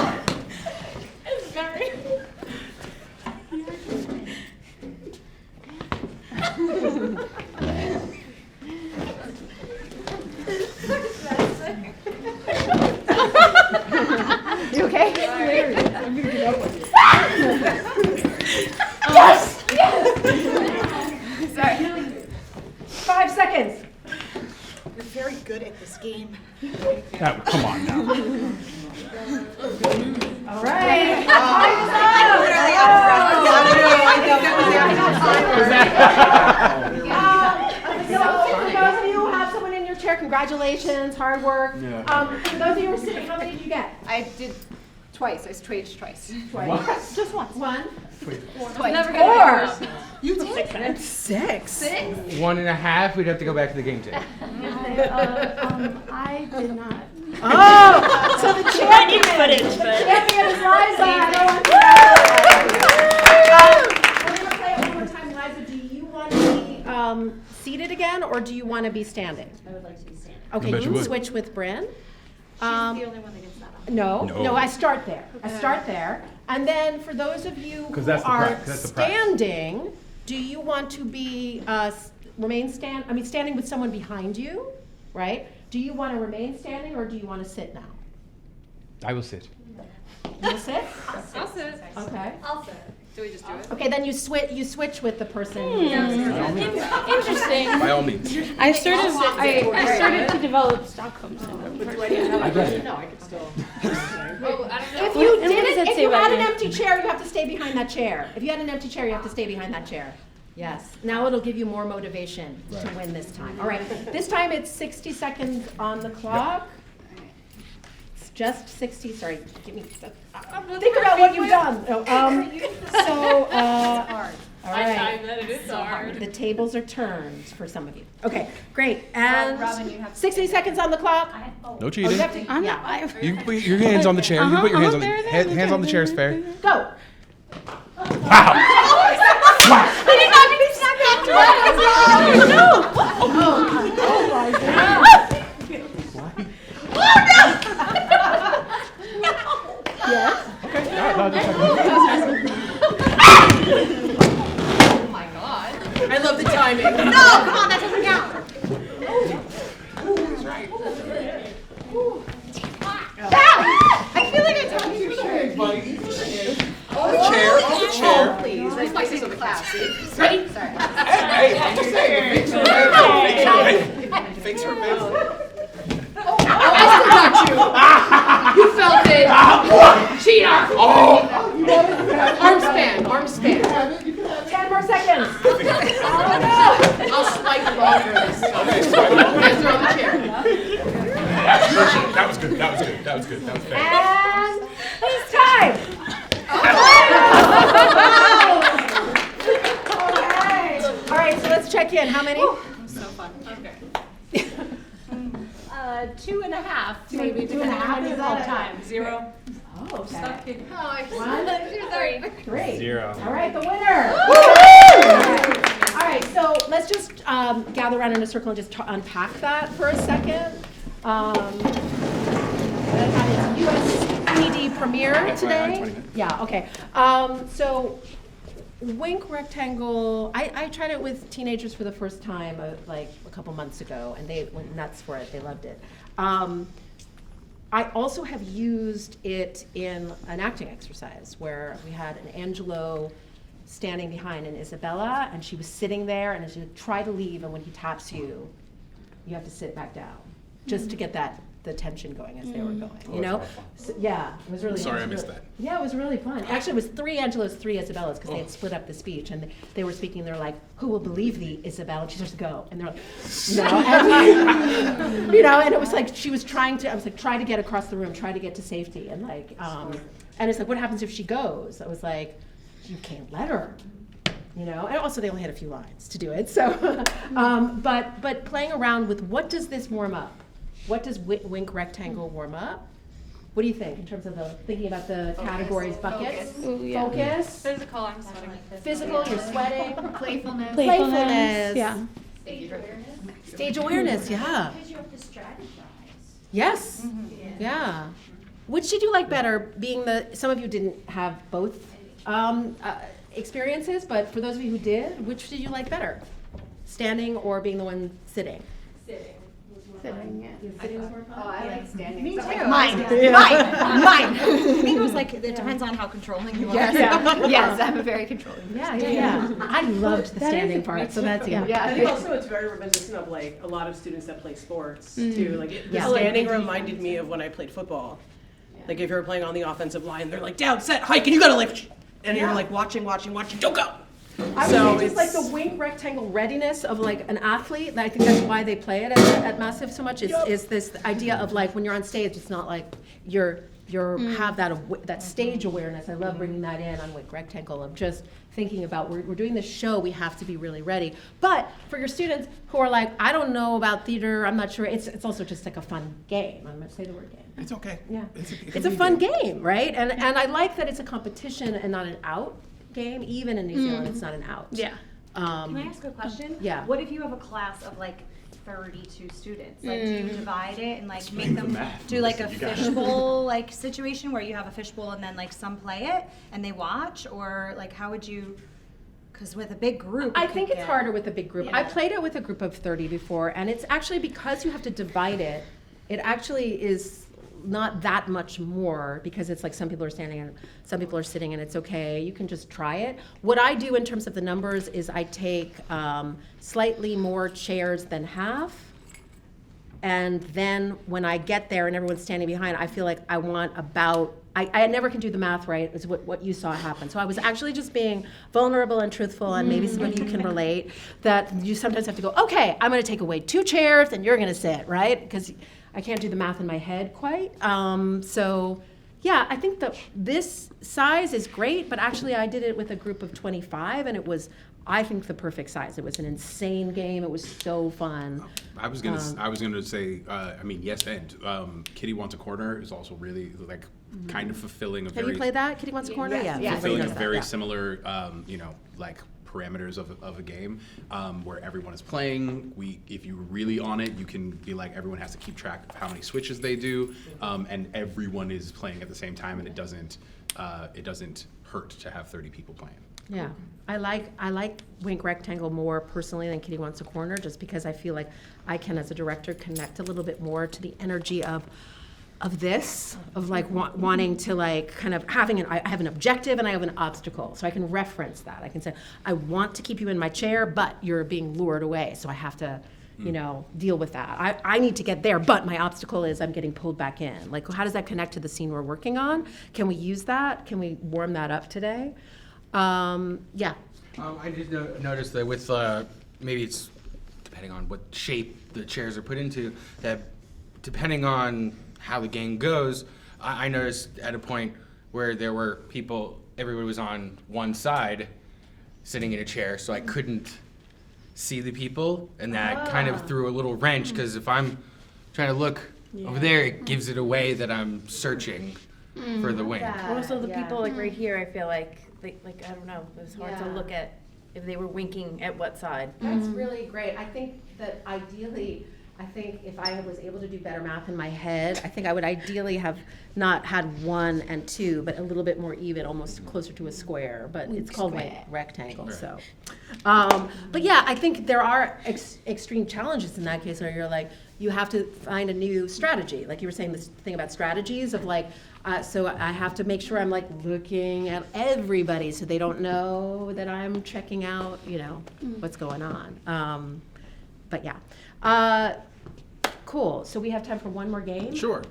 Sorry. You okay? Yes! Yes! Sorry. 5 seconds. You're very good at this game. Come on now. All right. For those of you who have someone in your chair, congratulations, hard work. Yeah. For those of you who are sitting, how many did you get? I did twice. I twaged twice. Twice. Just once. One. Twice. Never Four. You did? 6. 1.5, we'd have to go back to the game tape. I did not. Oh, so the I need champion. footage, but. Champion is Liza. We're going to play it one more time. Liza, do you want to be seated again, or do you want to be standing? I would like to be standing. Okay, I bet you you can would. switch with Bryn. She's the only one that gets that on. No, I start there. I start there. And then for those of you 'Cause who that's the are that's the practice. standing, do you want to be, standing with someone behind you, right? Do you want to remain standing or do you want to sit now? I will sit. You will sit? I'll sit. Okay. I'll sit. Do we just do it? Okay, then you switch with the person. Interesting. By all means. I started to develop Stockholm syndrome. I get it. No, I could still. Oh, I don't know. If you What does didn't, that if say you about had an you? empty chair, you have to stay behind that chair. If you had an empty chair, you have to stay behind that chair. Yes. Now it'll give you more motivation to win this time. All right. This time it's 60 seconds on the clock. It's just 60. Sorry. Give me. Think about what you've done. Oh, all right. that it is so hard. The tables are turned for some of you. Okay. Great. And Robin, you have to 60 seconds on the clock. No Oh, you cheating. have to. I'm Yeah. not. You can put your hands on the chair. You can put your hands on the hands on the chair is fair. Go. Wow. Oh my god. I love the timing. No, come on, that doesn't count. I feel like I talked too short. On the chair. Please, I like this over class. Ready? Sorry. Hey, I'm just saying. Thanks for face. I still got you. You felt it. Cheater. Arm span. Arm span. 10 more seconds. I'll swipe longer this time. Okay, so Guys are on the chair. that was good. That was good. That was good. That was fair. And it's time. Okay. All right, so let's check in. How many? So fun. Okay. 2.5. Maybe 2.5 is all time. 0. Oh, okay. Oh, I just. 1, Sorry. 3. 0. All right, the winner. All right, so let's just gather around in a circle and just unpack that for a second. That had its USPD premiere today. 20 minutes. Yeah, okay. So Wink Rectangle, I tried it with teenagers for the first time like a couple months ago, and they went nuts for it. They loved it. I also have used it in an acting exercise where we had an Angelo standing behind an Isabella, and she was sitting there, and as you try to leave, and when he taps you, you have to sit back down, just to get the tension going as they were going, you know? So, yeah, it was really Sorry, it I was missed really- that. Yeah, it was really fun. Actually, it was 3 Angelos, 3 Isabellas, because they had split up the speech, and they were speaking, they're like, who will believe thee, Isabel? And she starts to go, and they're like, no, and, you know, and it was like, she was trying to, I was like, try to get across the room, try to get to safety, and like, and it's like, what happens if she goes? I was like, you can't let her. You know, and also they only had a few lines to do it. So, but playing around with what does this warm up? What does Wink Rectangle warm up? What do you think in terms of thinking about the categories, buckets? Focus. Ooh, yeah. Focus. Physical, I'm sweating. Physical, you're sweating. Playfulness. Playfulness. Yeah. Stage awareness. Stage awareness, yeah. Because you have to strategize. Yes. Yeah. Which did you like better? Being some of you didn't have both experiences, but for those of you who did, which did you like better? Standing or being the one sitting? Sitting. Sitting was more fun? Oh, I like standing. Me Stuff too. like Mine. mine. Mine. I think it was like, it depends on how controlling you are. Yes, I'm very controlling. Yeah. I loved the standing part, so that's, yeah. I think also it's very reminiscent of like a lot of students that play sports too. Like the Yeah. standing reminded me of when I played football. Like if you're playing on the offensive line, they're like down, set, hike, and you gotta like, and you're like watching, don't go. I would say just like the Wink Rectangle readiness of like an athlete, and I think that's why they play it at Massive so much, is this idea of like when you're on stage, it's not like you're have that stage awareness. I love bringing that in on Wink Rectangle of just thinking about we're doing this show, we have to be really ready. But for your students who are like, I don't know about theater, I'm not sure, it's also just like a fun game. I'm gonna say the word game. It's okay. Yeah. It It's a fun game, right? And I like that it's a competition and not an out game. Even in New Zealand, it's not an out. Yeah. Can I ask a question? Yeah. What if you have a class of like 32 students? Like, do you divide it and like make them do like a fishbowl like situation where you have a fishbowl and then like some play it and they watch, or like how would you? Because with a big group, I it think could it's get- harder with a big group. I Yeah. played it with a group of 30 before, and it's actually because you have to divide it, it actually is not that much more, because it's like some people are standing and some people are sitting, and it's okay. You can just try it. What I do in terms of the numbers is I take slightly more chairs than half. And then when I get there and everyone's standing behind, I feel like I want about, I never can do the math right, is what you saw happen. So I was actually just being vulnerable and truthful, and maybe some of you can relate, that you sometimes have to go, okay, I'm gonna take away 2 chairs and you're gonna sit, right? Because I can't do the math in my head quite. So yeah, I think that this size is great, but actually I did it with a group of 25, and it was, I think, the perfect size. It was an insane game. It was so fun. I was gonna say, I mean, yes, and Kitty Wants a Corner is also really like kind of fulfilling a Have very you played that, Kitty Wants a Corner? Yes. Yeah. fulfilling everybody a knows very that, yeah. similar, like parameters of a game, where everyone is playing. If you're really on it, you can be like, everyone has to keep track of how many switches they do, and everyone is playing at the same time, and it doesn't hurt to have 30 people playing. Yeah, I like Wink Rectangle more personally than Kitty Wants a Corner, just because I feel like I can, as a director, connect a little bit more to the energy of this, of like wanting to like kind of having I have an objective and I have an obstacle, so I can reference that. I can say, I want to keep you in my chair, but you're being lured away, so I have to, deal with that. I need to get there, but my obstacle is I'm getting pulled back in. Like, how does that connect to the scene we're working on? Can we use that? Can we warm that up today? Yeah. I did notice that with maybe it's depending on what shape the chairs are put into, that depending on how the game goes, I noticed at a point where there were people, everybody was on one side sitting in a chair, so I couldn't see the people, and that kind of threw a little wrench, because if I'm trying to look over there, it gives it away that I'm searching for the wing. Also, the people like right here, I feel like I don't know. It was hard to Yeah. look at if they were winking at what side. That's really great. I think that ideally, if I was able to do better math in my head, I think I would ideally have not had 1 and 2, but a little bit more even, almost closer to a square, but it's called rectangle, so. But yeah, I think there are extreme challenges in that case where you're like, you have to find a new strategy. Like you were saying, this thing about strategies of like, so I have to make sure I'm like looking at everybody so they don't know that I'm checking out, what's going on. But yeah. Cool. So we have time for one more game? Sure.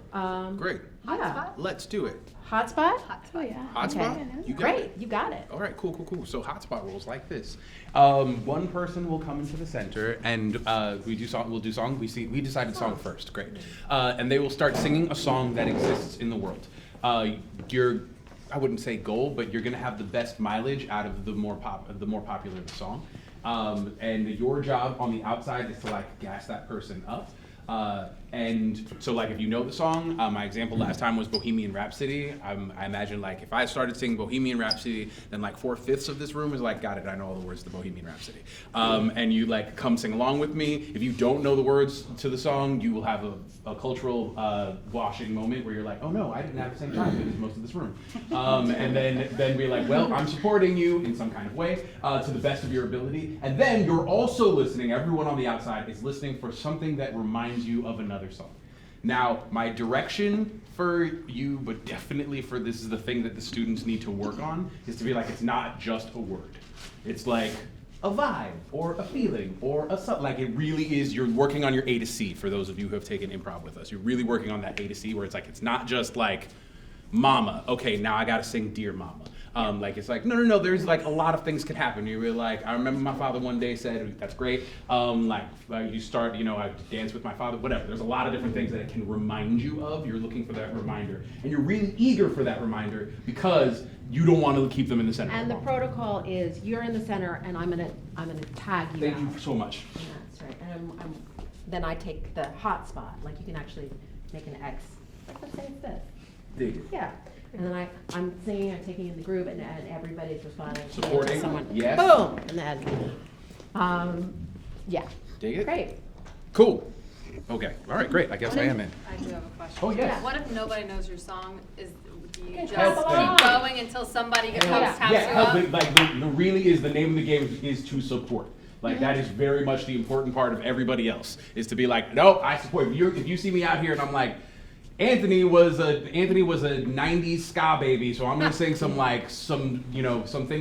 Great. Yeah. Let's do it. Hotspot? Oh, yeah. Hotspot? You got Great. it. You got it. All right, cool. So hotspot rules like this: one person will come into the center, and we'll do song. We decided song first. Great, and they will start singing a song that exists in the world. I wouldn't say goal, but you're gonna have the best mileage out of the more popular the song, and your job on the outside is to like gas that person up. And so like if you know the song, my example last time was Bohemian Rhapsody. I imagine like if I started singing Bohemian Rhapsody, then like 4/5 of this room is like, got it, I know all the words to Bohemian Rhapsody. And you like come sing along with me. If you don't know the words to the song, you will have a cultural washing moment where you're like, oh no, I didn't have the same childhood as most of this room. And then be like, well, I'm supporting you in some kind of way to the best of your ability. And then you're also listening, everyone on the outside is listening for something that reminds you of another song. Now, my direction for you, but definitely for this is the thing that the students need to work on, is to be like, it's not just a word. It's like a vibe, or a feeling, or a something. Like it really is, you're working on your A to C, for those of you who have taken improv with us. You're really working on that A to C, where it's like, it's not just like, mama, okay, now I gotta sing Dear Mama. Like it's like, no, there's like a lot of things could happen. You're really like, I remember my father one day said, that's great. Like you start, I dance with my father, whatever. There's a lot of different things that it can remind you of. You're looking for that reminder. And you're really eager for that reminder because you don't want to keep them in the center. And the protocol is you're in the center and I'm gonna tag you Thank out. you so much. That's right. And then I take the hot spot. Like you can actually make an X. Like let's say it's this. Dig it. Yeah. And then I'm singing, I'm taking in the groove, and everybody's responding. Supporting, Someone, yes. boom, and then Yeah. Dig it? Great. Cool. Okay. All right. Great. I guess I am in. I do have a question. Oh, yes. What if nobody knows your song? Do you just clap along. keep going until somebody comes taps you Yeah. up? The really is the name of the game is to support. Like that is very much the important part of everybody else is to be like, no, I support. If you see me out here and I'm like, Anthony was a '90s ska baby, so I'm gonna sing something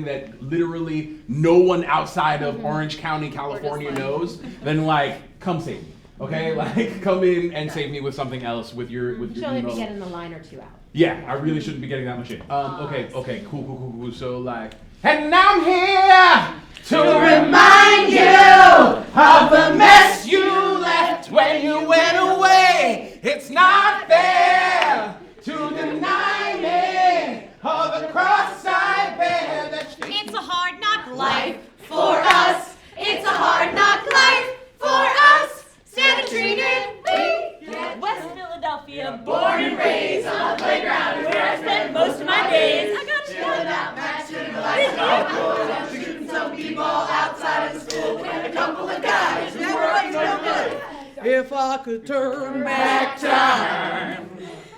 that literally no one outside of Orange County, California knows. Then like, come save me, okay? Like, come in and save me with something else with your She'll only be getting a line or two out. Yeah, I really shouldn't be getting that much in. Okay, cool. So like, and now I'm here to remind you of the mess you left when you went away. It's not fair to deny me of the cross I bear. It's a hard knock life For us, it's a hard knock life. For us, Santa treated me. West Philadelphia, Born and raised on the playground is where I spend most of my days. I got Chilling out, matching like softball, shooting some b-ball outside of school, and a couple of guys who were no good. If I could turn back time,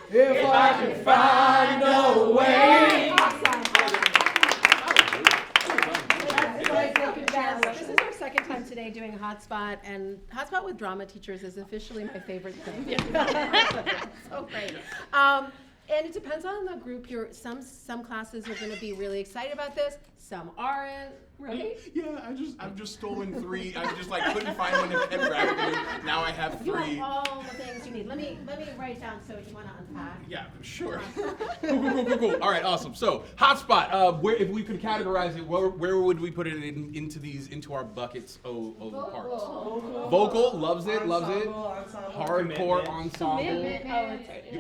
if I could find a way. This is our second time today doing Hotspot, and Hotspot with drama teachers is officially my favorite thing. So great. And it depends on the group. Some classes are going to be really excited about this. Some aren't. Right? Yeah, I've just stolen 3. I just like couldn't find one and kept grabbing them. Now I have 3. You have all the things you need. Let me write down so you want to unpack. Yeah, sure. Cool. All right, awesome. So, hotspot. Where, if we could categorize it, where would we put it into our buckets of parts? Vocal, loves it. Hardcore ensemble.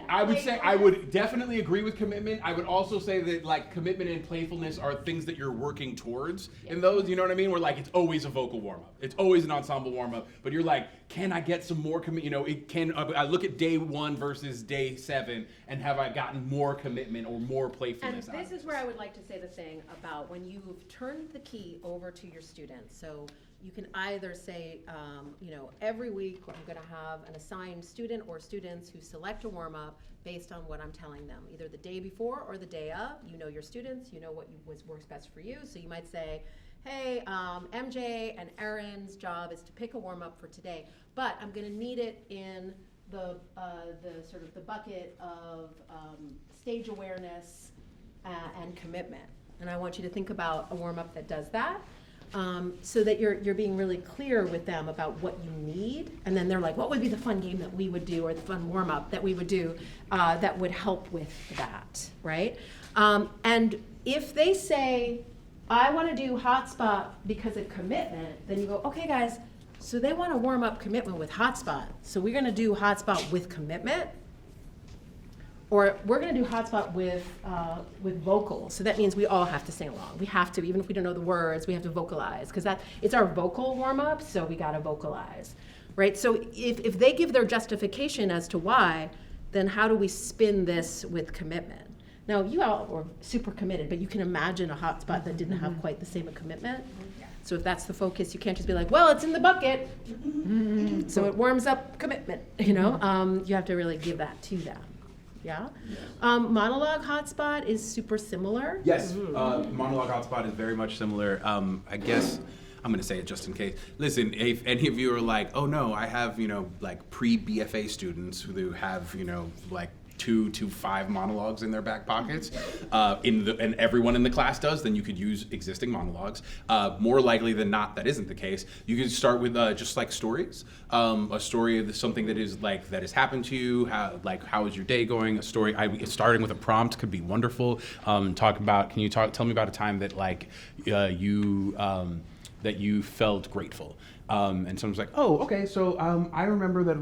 I would say I would definitely agree with commitment. I would also say that like commitment and playfulness are things that you're working towards in those. You know what I mean? Where like it's always a vocal warm up, it's always an ensemble warm up. But you're like, can I get some more commit? You know, it can. I look at day 1 versus day 7, and have I gotten more commitment or more And playfulness? this is where I would like to say the thing about when you've turned the key over to your students. So you can either say, every week I'm going to have an assigned student or students who select a warm up based on what I'm telling them, either the day before or the day of. You know your students, you know what works best for you. So you might say, hey, MJ and Erin's job is to pick a warm up for today, but I'm going to need it in the sort of the bucket of stage awareness and commitment. And I want you to think about a warm up that does that. So that you're being really clear with them about what you need, and then they're like, what would be the fun game that we would do, or the fun warm-up that we would do that would help with that, right? And if they say, I want to do Hotspot because of commitment, then you go, okay guys, so they want to warm up commitment with Hotspot, so we're going to do Hotspot with commitment, or we're going to do Hotspot with vocal. So that means we all have to sing along. We have to, even if we don't know the words, we have to vocalize, because it's our vocal warm-up, so we got to vocalize, right? So if they give their justification as to why, then how do we spin this with commitment? Now, you all were super committed, but you can imagine a Hotspot that didn't have quite the same commitment. So if that's the focus, you can't just be like, well, it's in the bucket, so it warms up commitment, you have to really give that to them. Yeah. Monologue Hotspot is super similar. Yes, monologue hotspot is very much similar. I guess I'm going to say it just in case. Listen, if any of you are like, oh no, I have, like pre-BFA students who have, like 2 to 5 monologues in their back pockets, and everyone in the class does, then you could is existing monologues. More likely than not, that isn't the case. You could start with just like stories, a story of something that has happened to you. How is your day going? A story. Starting with a prompt could be wonderful. Can you tell me about a time that that you felt grateful? And someone's like, oh, okay, so I remember that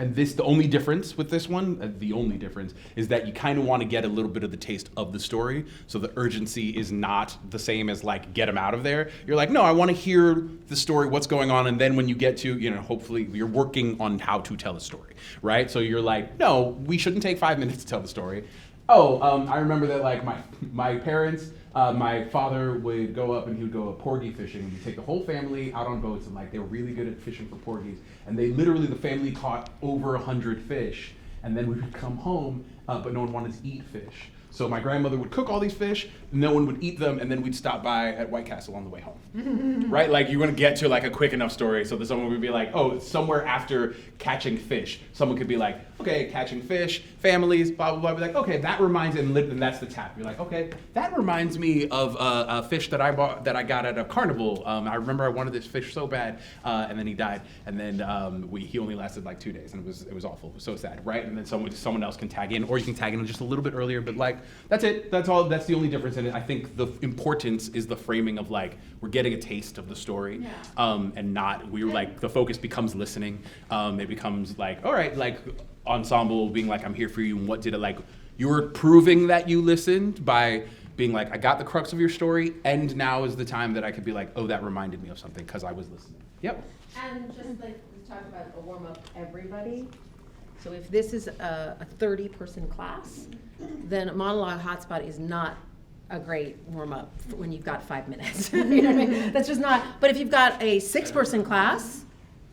the only difference with this one, the only difference is that you kind of want to get a little bit of the taste of the story, so the urgency is not the same as get them out of there. You're like, no, I want to hear the story, what's going on, and then when you get to, hopefully you're working on how to tell a story, right? So you're like, no, we shouldn't take 5 minutes to tell the story. I remember that like my parents, my father would go up and he would go porgy fishing, and he'd take the whole family out on boats, and like they were really good at fishing for porgies, and they literally, the family caught over 100 fish, and then we would come home, but no one wanted to eat fish. So my grandmother would cook all these fish, no one would eat them, and then we'd stop by at White Castle on the way home. Right? Like you're gonna get to like a quick enough story so that someone would be like, oh, it's somewhere after catching fish. Someone could be like, okay, catching fish, families, blah, blah, blah. Be like, okay, that reminds, and that's the tap. You're like, okay, that reminds me of a fish that I got at a carnival. I remember I wanted this fish so bad, and then he died, and then he only lasted like 2 days, and it was awful. It was so sad, right? And then someone else can tag in, or you can tag in just a little bit earlier, but like, that's it. That's all. That's the only difference in it. I think the importance is the framing of like we're getting a taste of the story, and not we're like the focus becomes listening. It becomes like, all right, like ensemble being like, I'm here for you, and what did it like? You're proving that you listened by being like, I got the crux of your story, and now is the time that I could be like, oh, that reminded me of something because I was listening. Yep. And just like we talk about a warm up everybody. So if this is a 30-person class, then a monologue hotspot is not a great warm-up when you've got 5 minutes. You know what I mean? That's just not, but if you've got a 6-person class,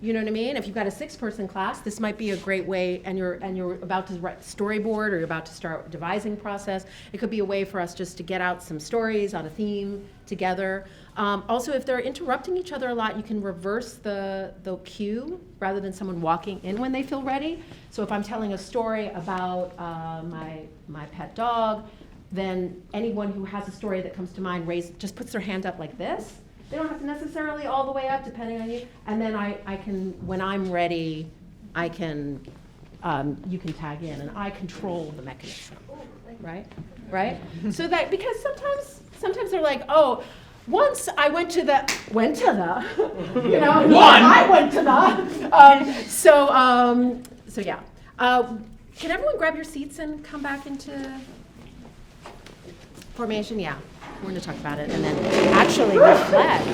you know what I mean? If you've got a 6-person class, this might be a great way, and you're about to write storyboard, or you're about to start devising process. It could be a way for us just to get out some stories on a theme together. Also, if they're interrupting each other a lot, you can reverse the cue rather than someone walking in when they feel ready. So if I'm telling a story about my pet dog, then anyone who has a story that comes to mind just puts their hand up like this. They don't have to necessarily all the way up, depending on you. And then I can, when I'm ready, you can tag in, and I control the mechanism, right? Right? So that, because sometimes they're like, oh, once I went to the, you know, I went to the, so yeah. Can everyone grab your seats and come back into formation? Yeah. We're going to talk about it and then actually reflect.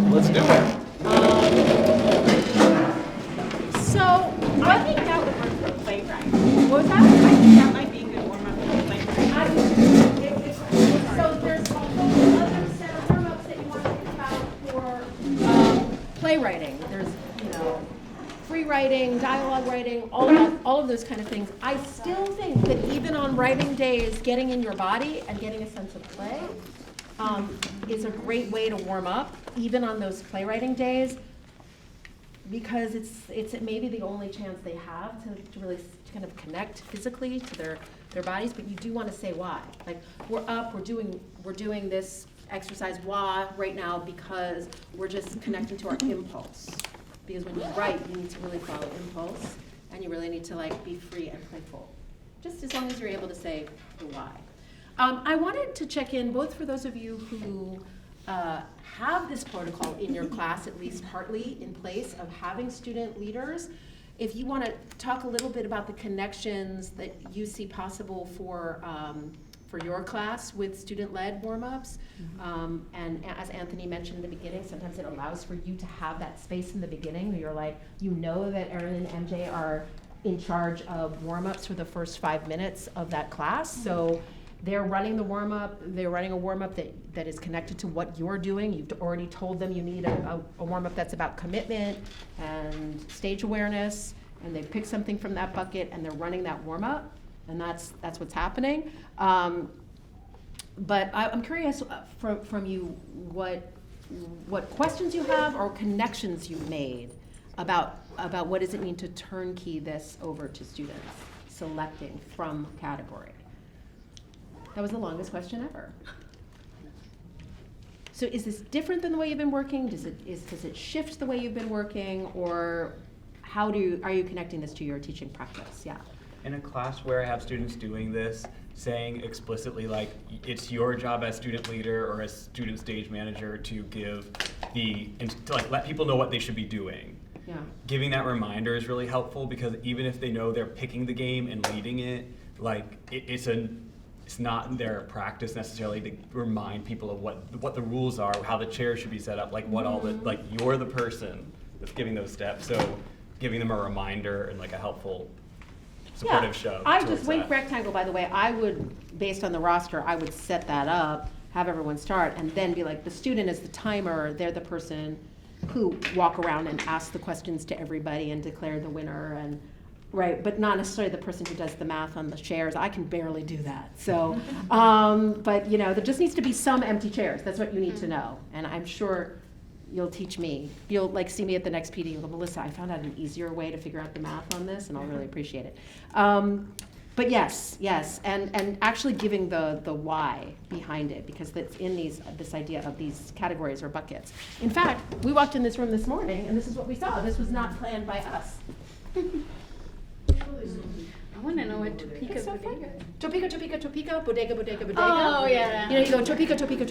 Let's do it. So I think that would work for playwriting. what was that? I think that might be a good warm-up for playwriting. So there's a whole other set of warm-ups that you want to think about for playwriting. There's, free writing, dialogue writing, all of those kind of things. I still think that even on writing days, getting in your body and getting a sense of play is a great way to warm up, even on those playwriting days, because it's maybe the only chance they have to really kind of connect physically to their bodies. But you do want to say why. Like, we're up, we're doing this exercise why right now because we're just connecting to our impulse. Because when you write, you need to really follow impulse, and you really need to be free and playful. Just as long as you're able to say the why. I wanted to check in, both for those of you who have this protocol in your class, at least partly in place, of having student leaders. If you want to talk a little bit about the connections that you see possible for your class with student-led warm-ups. And as Anthony mentioned in the beginning, sometimes it allows for you to have that space in the beginning where you're like, that Erin and MJ are in charge of warm-ups for the first 5 minutes of that class. So they're running the warm-up, they're running a warm-up that is connected to what you're doing. You've already told them you need a warm-up that's about commitment and stage awareness, and they pick something from that bucket and they're running that warm-up. And that's what's happening. But I'm curious from you what questions you have or connections you've made about what does it mean to turnkey this over to students, selecting from category. That was the longest question ever. So is this different than the way you've been working? Does it shift the way you've been working, or are you connecting this to your teaching practice? Yeah. In a class where I have students doing this, saying explicitly it's your job as student leader or as student stage manager to let people know what they should be doing. Yeah. Giving that reminder is really helpful, because even if they know they're picking the game and leading it, it's not their practice necessarily to remind people of what the rules are, how the chair should be set up, you're the person that's giving those steps. So giving them a reminder and a helpful supportive shove. I towards just wink that. rectangle, by the way, I would, based on the roster, I would set that up, have everyone start, and then be like, the student is the timer, they're the person who walk around and ask the questions to everybody and declare the winner, and, right, but not necessarily the person who does the math on the chairs. I can barely do that, so, but, you know, there just needs to be some empty chairs, that's what you need to know, and I'm sure you'll teach me. You'll like see me at the next PD and go, Melissa, I found out an easier way to figure out the math on this, and I'll really appreciate it. But yes, and actually giving the why behind it, because that's in this idea of these categories or buckets. In fact, we walked in this room this morning, and this is what we saw. This was not planned by us. I want to know what Topeka bodega. Topeka, bodega, bodega, bodega. Oh, yeah. You know, you go Topeka, bodega,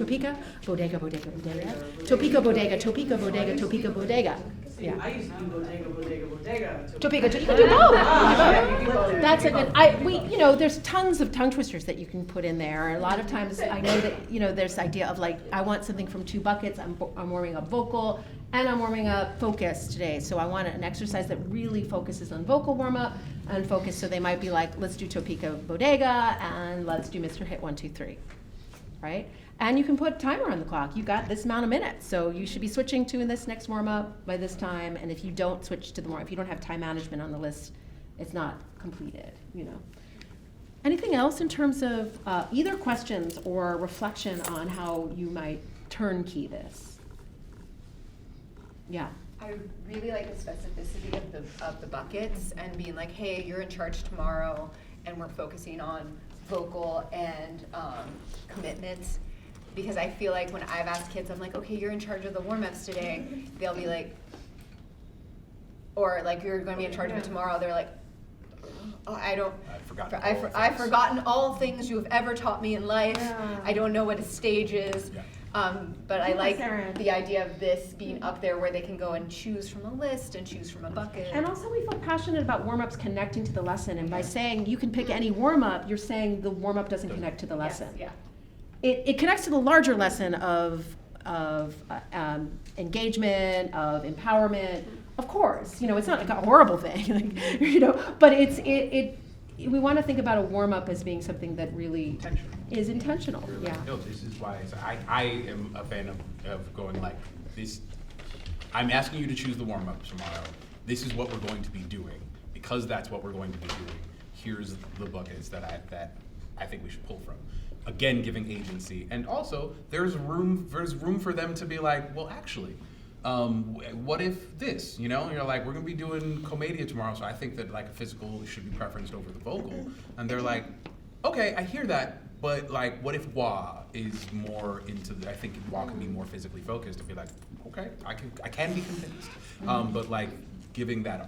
bodega, bodega. Topeka, bodega, bodega. Yeah. I used to do bodega. Topeka, you can do both. That's a good, you know, there's tons of tongue twisters that you can put in there. A lot of times I know that, you know, there's the idea of like, I want something from 2 buckets. I'm warming up vocal and I'm warming up focus today. So I want an exercise that really focuses on vocal warm up and focus. So they might be like, let's do Topeka Bodega and let's do Mr. Hit 1, 2, 3, right? And you can put a timer on the clock. You got this amount of minutes, so you should be switching to this next warm-up by this time. And if you don't switch to the if you don't have time management on the list, it's not completed. You know. Anything else in terms of either questions or reflection on how you might turnkey this? Yeah. I really like the specificity of the buckets and being like, hey, you're in charge tomorrow, and we're focusing on vocal and commitments. Because I feel like when I've asked kids, I'm like, okay, you're in charge of the warm-ups today. They'll be like, or like, you're going to be in charge of it tomorrow. They're like, oh, I've forgotten all things you have ever taught me in life. Yeah. I don't know what a stage is. But I like the idea of this being up there where they can go and choose from a list and choose from a bucket. And also we feel passionate about warm-ups connecting to the lesson. And by saying you can pick any warm-up, you're saying the warm-up doesn't connect to the lesson. Yes, yeah. It connects to the larger lesson of engagement, of empowerment. Of course, you know, it's not like a horrible thing, like, you know, but we want to think about a warm-up as being something that really is intentional. Yeah. No, this is why I am a fan of going like this. I'm asking you to choose the warm-up tomorrow. This is what we're going to be doing. Because that's what we're going to be doing. Here's the buckets that I think we should pull from. Again, giving agency, and also there's room for them to be like, well, actually, what if this? You know, you're like, we're gonna be doing commedia tomorrow, so I think that like a physical should be preferenced over the vocal, and they're like, okay, I hear that, but like, what if wah is more into? I think wah can be more physically focused. To be like, okay, I can be convinced, but like giving that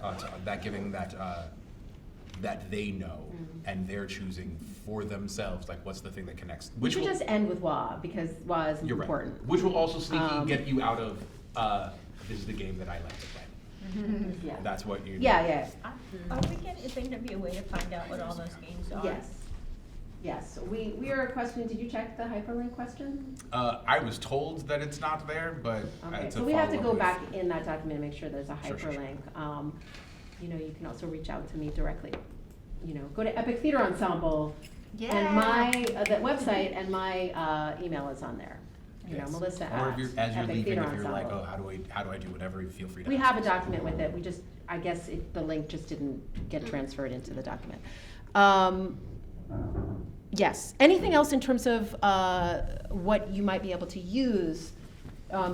that they know and they're choosing for themselves, like what's the thing that connects. We should just end with wah, because wah is You're important. right. Which will also sneaky get you out of, this is the game that I like to play. Yeah. That's what you do. Yeah. Is there gonna be a way to find out what all those games are? Yes. We are questioning, did you check the hyperlink question? I was told that it's not there, but Okay, it's a so we have to follow-up go with- back in that document and make sure there's a Sure. hyperlink. You know, you can also reach out to me directly. You know, go to Epic Theater Ensemble and my that website, and my email is on there. You know, Yes. Melissa Or if as you're Epic leaving, Theater if you're like, Ensemble. oh, how do I do whatever, feel free to We ask. have a document with it. We just, I guess the link just didn't get transferred into the document. Yes. Anything else in terms of what you might be able to use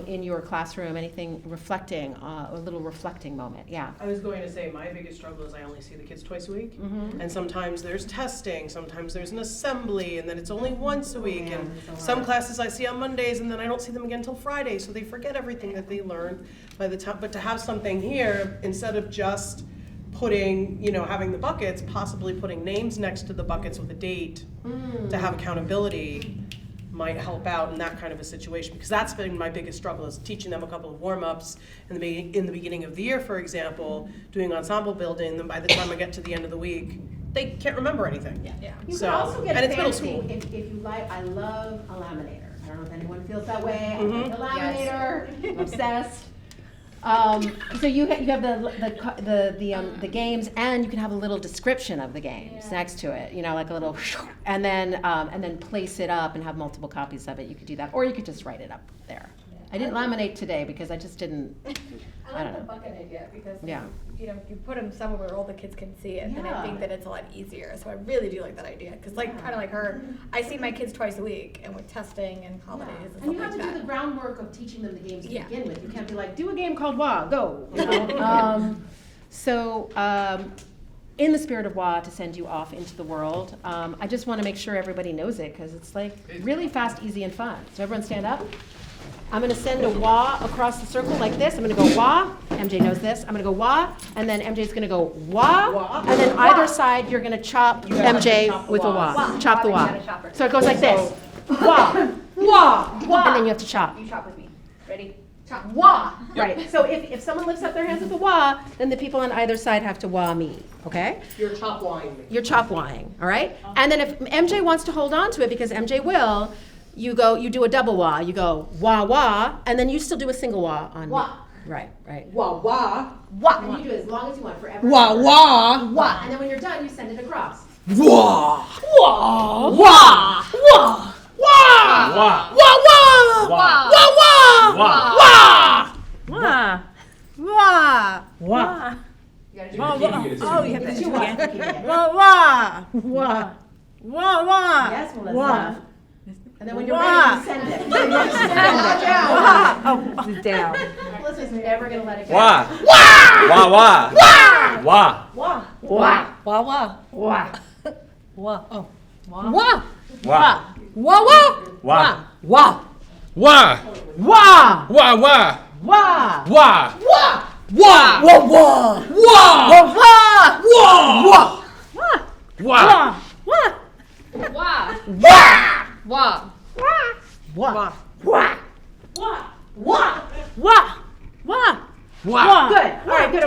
in your classroom? Anything reflecting, a little reflecting moment? Yeah. I was going to say my biggest struggle is I only see the kids twice a week, and sometimes there's testing, sometimes there's an assembly, and then it's only once a week, and some classes I see on Mondays, and then I don't see them again until Friday, so they forget everything that they learned by the time. But to have something here, instead of just putting, you know, having the buckets, possibly putting names next to the buckets with a date to have accountability might help out in that kind of a situation, because that's been my biggest struggle, is teaching them a couple of warm-ups in the beginning of the year, for example, doing ensemble building, then by the time I get to the end of the week, they can't remember anything. You So, can also get and it's middle fancy school. if you like. I love a laminator. I don't know if anyone feels that way. I like a Yes. laminator. I'm obsessed. So you have the games, and you can have a little description of the games next to it. You know, like a little, and then place it up and have multiple copies of it. You could do that, or you could just write it up there. I didn't laminate today because I just didn't. I like the bucket idea because Yeah. you put them somewhere where all the kids can see it, and Yeah. I think that it's a lot easier. So I really do like that idea because, like, kind of like her, I see my kids twice a week, and with testing and holidays and And stuff you have like to that. do the groundwork of teaching them the games to Yeah. begin with. You can't be like, do a game called WA, go. You know? In the spirit of WA, to send you off into the world, I just want to make sure everybody knows it because it's like really fast, easy, and fun. So everyone stand up. I'm going to send a WA across the circle like this. I'm going to go WA. MJ knows this. I'm going to go WA, and then MJ's going to go WA, and then either side you're going to chop MJ with a WA. Chop the WA. So it goes like this. WA, WA, WA, and then you have to chop. You chop with me. Ready? Chop. WA. Right. So if someone lifts up their hands with a WA, then the people on either side have to WA me. Okay? You're chop wine me. You're chop wahing. All right? And then if MJ wants to hold on to it, because MJ will, you do a double WA. You go WA WA, and then you still do a single WA on Wah. me. Right. Right. Wah wah. WA. And you do it as long as you want, forever. Wah wah. WA. And then when you're done, you send it across. Wah. Wah. Wah. Wah. Wah. Wah. Wah wah. Wah. Wah wah. Wah. Wah. Wah. Wah. Wah. Oh, you have It's to two do it Wa's again. to keep it. Wah, wah. Wah. Wah, wah. Yes, Melissa. Wah. And then when you're Wah. ready, you send it. So you have to send it down. Wah. Oh, down. Melissa's never going to let it go. Wah. Wah. Wah. Wah. Wah. Wah. Wah. Wah, wah. Wah. Wah. Oh. Wah. Wah. Wah. Wah, wah. Wah. Wah. Wah! Wah. Wah! Wah! Wah. Wah! Wah. Wah! Wah, wah. Wah! Wah, wah. Wah! Wah. Wah! Wah. Wah. Wah. Wah. Wah. Wah. Wah. Wah. Wah. Wah. Wah. Wah! Good. All right, good.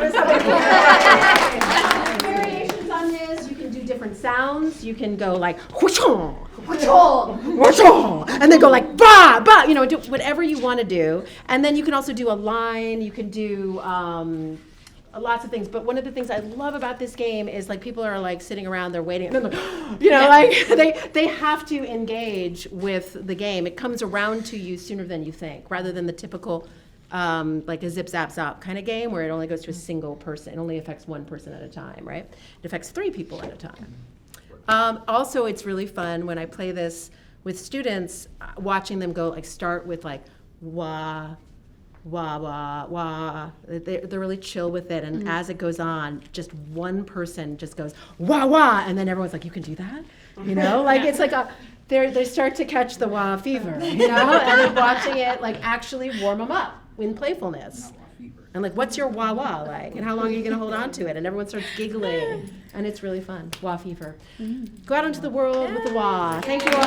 Variations on this. You can do different sounds. You can go like whooshong, whooshong, whooshong, and then go like ba ba. You know, do whatever you want to do. And then you can also do a line. You can do lots of things. But one of the things I love about this game is like people are like sitting around, they're waiting, and then like, you know, like they have to engage with the game. It comes around to you sooner than you think, rather than the typical. Like a zip zap zop kind of game where it only goes to a single person. It only affects one person at a time, right? It affects 3 people at a time. Also, it's really fun when I play this with students, watching them go like start with like wah, wah, wah, wah. They're really chill with it, and as it goes on, just one person just goes wah, wah, and then everyone's like, you can do that? You know, like it's like they start to catch the wah fever, you know, and then watching it like actually warm them up in playfulness. And like, what's your wah wah like? And how long are you going to hold on to it? And everyone starts giggling. And it's really fun. Wah fever. Go out into the world with the wah. Thank you all.